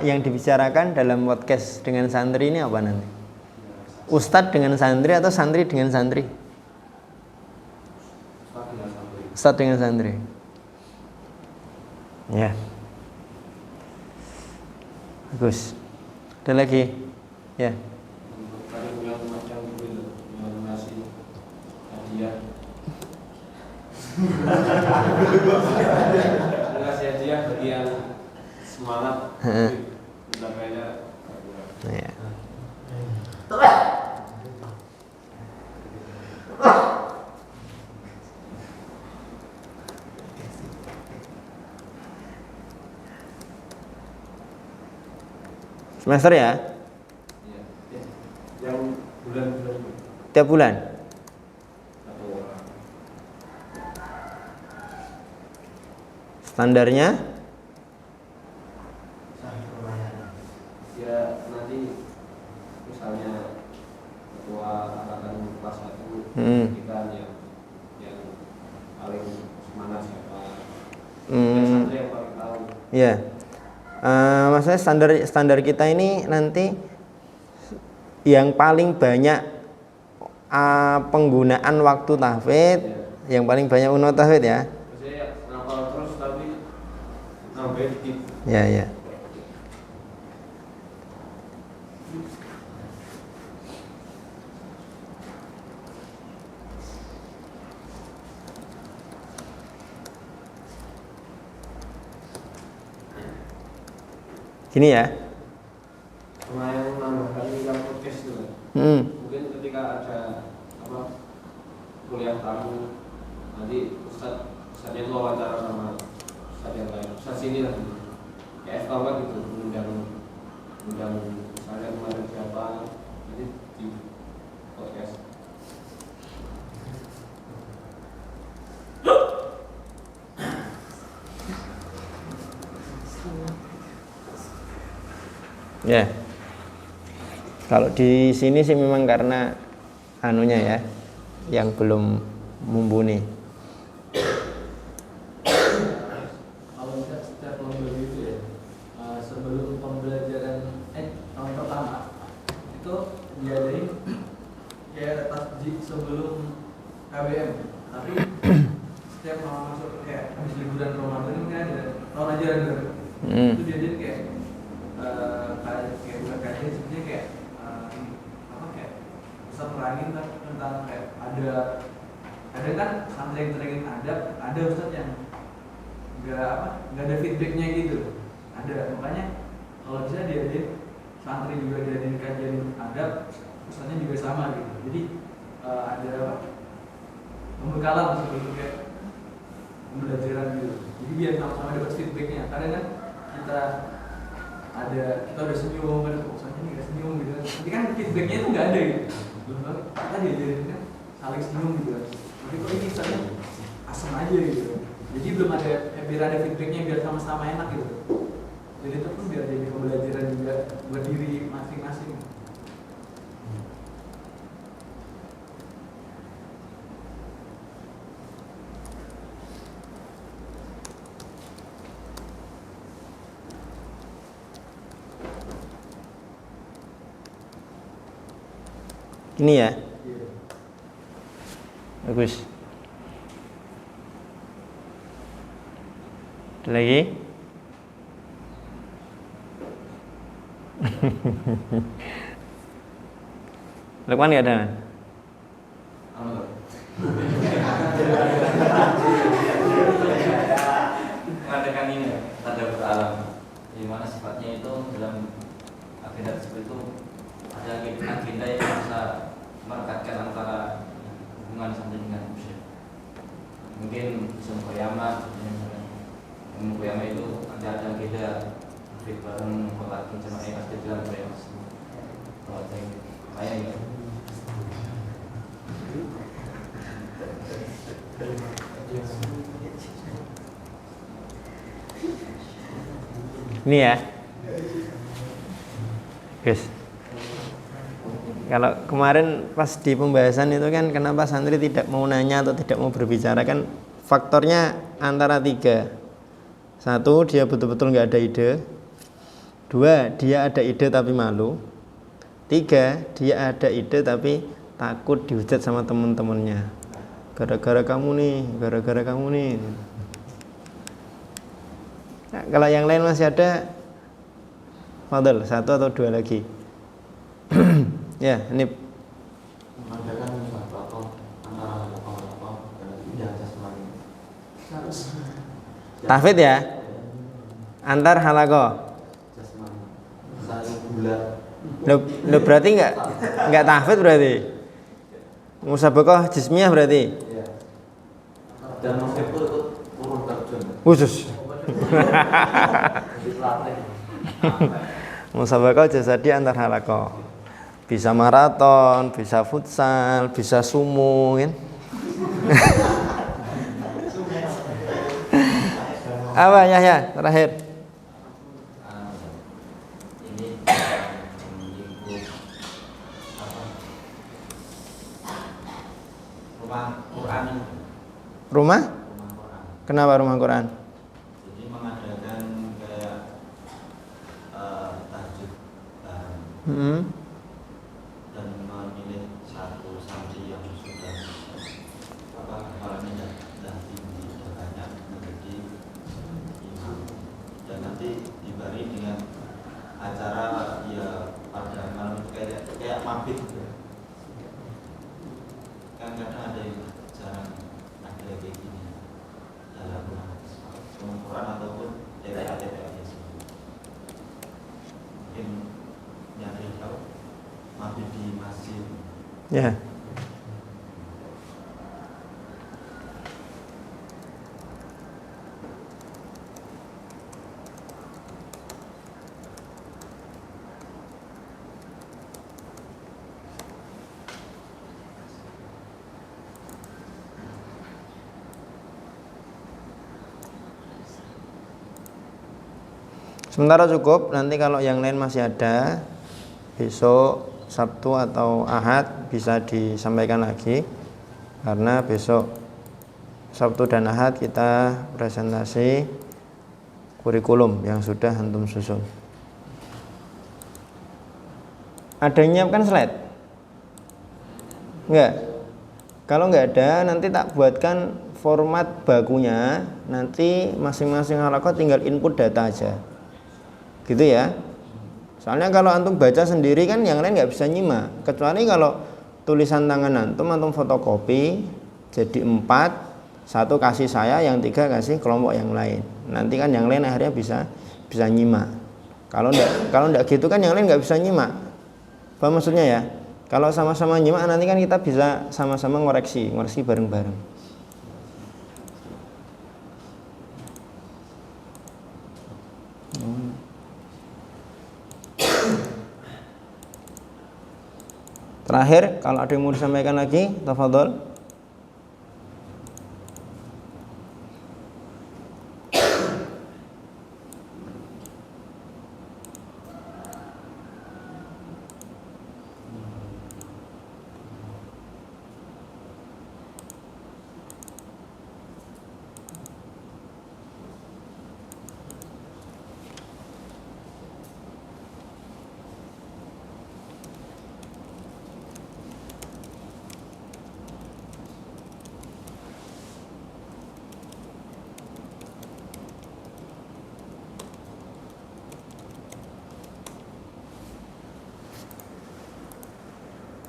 yang dibicarakan dalam podcast dengan santri ini apa nanti? Ustadz dengan santri atau santri dengan santri? Ustadz dengan santri. Ya. Bagus. Ada lagi? Ya.
Ngasih hadiah bagi yang semangat pencapaiannya.
Ya. Semester ya?
Yang bulan-bulan.
Tiap bulan? Standarnya?
Ya nanti misalnya ketua angkatan kelas 1 kita yang paling semangat siapa? Santri yang paling tahu.
Ya. Maksudnya standar kita ini nanti yang paling banyak penggunaan waktu tahfidz, yang paling banyak unut tahfidz ya. Ya. Gini ya.
Sama yang menambahkan yang podcast itu. Mungkin ketika ada kuliah tamu nanti ustadznya itu wawancara sama ustadz yang lain. Ustadz sini lah. Kayak FKW gitu, undang misalnya kemarin siapa nanti di podcast.
Ya. Kalau di sini sih memang karena anunya ya, yang belum mumpuni.
Kalau kita setiap lomba gitu ya, sebelum pembelajaran tahun pertama itu diadain kayak tasjid sebelum KBM, tapi setiap mau masuk kayak habis liburan Ramadan ini kan ada tahun ajaran baru. Itu diadain kayak bukan kajian sebenarnya kayak kayak bisa terangin tentang kayak ada kan santri yang terangin ada ustadz yang nggak ada feedbacknya gitu, ada. Makanya kalau bisa diadain santri juga diadain kajian adab, ustadznya juga sama gitu. Jadi ada pembekalan sebelum kayak pembelajaran gitu. Jadi biar sama-sama dapat feedbacknya. Kadang kan kita udah senyum kan, usahanya nih nggak senyum gitu. Nanti kan feedbacknya itu nggak ada gitu. Kita diajarin kan saling senyum gitu. tapi kok ini kesannya asam aja gitu. Jadi belum ada biar ada feedbacknya biar sama-sama enak gitu. Jadi itu pun biar jadi pembelajaran juga buat diri masing-masing.
Ini ya. Bagus. Ada lagi? Lukman nggak ada?
Mengadakan ini tanda beralam, di mana sifatnya itu dalam agenda tersebut itu ada agenda yang bisa merekatkan antara hubungan sampai dengan musyrik. Mungkin Mukoyama, Mukoyama itu nanti ada agenda bareng kotak jemaah yang pasti jalan dari mas. Kalau saya ini.
Ini ya. Guys. Kalau kemarin pas di pembahasan itu kan kenapa santri tidak mau nanya atau tidak mau berbicara kan faktornya antara 3. 1, dia betul-betul nggak ada ide. 2, dia ada ide tapi malu. 3, dia ada ide tapi takut dihujat sama teman-temannya. Gara-gara kamu nih, gara-gara kamu nih. Nah, kalau yang lain masih ada, fadhil 1 atau 2 lagi. Ya, ini
mengadakan atau antara apa tidak jasmani.
tahfidz ya. Antar halaqah.
Jasmani. Saya bulat.
Lo berarti enggak tahfidz berarti. Musabaqah jismiyah berarti.
Iya. Dan meskipun ikut turun terjun.
Khusus. Musabaqah jasadi antar halaqah. Bisa maraton, bisa futsal, bisa sumo kan. Apa ya terakhir?
Ini rumah Quran.
Rumah? Kenapa rumah Quran?
Jadi mengadakan kayak tahajud dan memilih satu santri yang sudah hafalannya dan tinggi dan banyak menjadi imam, dan nanti diberi dengan acara ya pada malam itu kayak mabit kan. Kadang ada yang jarang ada kayak gini dalam Quran ataupun TPA mungkin nyari tahu mabit di masjid.
Ya. Sementara cukup, nanti kalau yang lain masih ada, besok Sabtu atau Ahad bisa disampaikan lagi. Karena besok Sabtu dan Ahad kita presentasi kurikulum yang sudah antum susun. Ada yang nyiapkan slide? Enggak? Kalau enggak ada, nanti tak buatkan format bakunya. Nanti masing-masing halaqah tinggal input data aja. Gitu ya. Soalnya kalau antum baca sendiri kan yang lain nggak bisa nyimak. Kecuali kalau tulisan tangan antum fotokopi jadi 4, 1 kasih saya, yang 3 kasih kelompok yang lain. Nanti kan yang lain akhirnya bisa nyimak. Kalau enggak gitu kan yang lain nggak bisa nyimak. Paham maksudnya ya? Kalau sama-sama nyimak nanti kan kita bisa sama-sama ngoreksi bareng-bareng. Terakhir, kalau ada yang mau disampaikan lagi, tafadhol.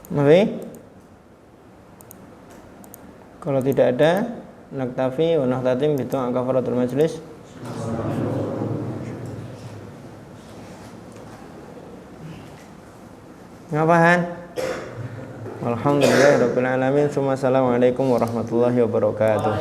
Masih? Kalau tidak ada, naktafi wa nahtatim bitu kafaratul majlis. Ngapain? Alhamdulillahirabbil alamin. Assalamualaikum warahmatullahi wabarakatuh.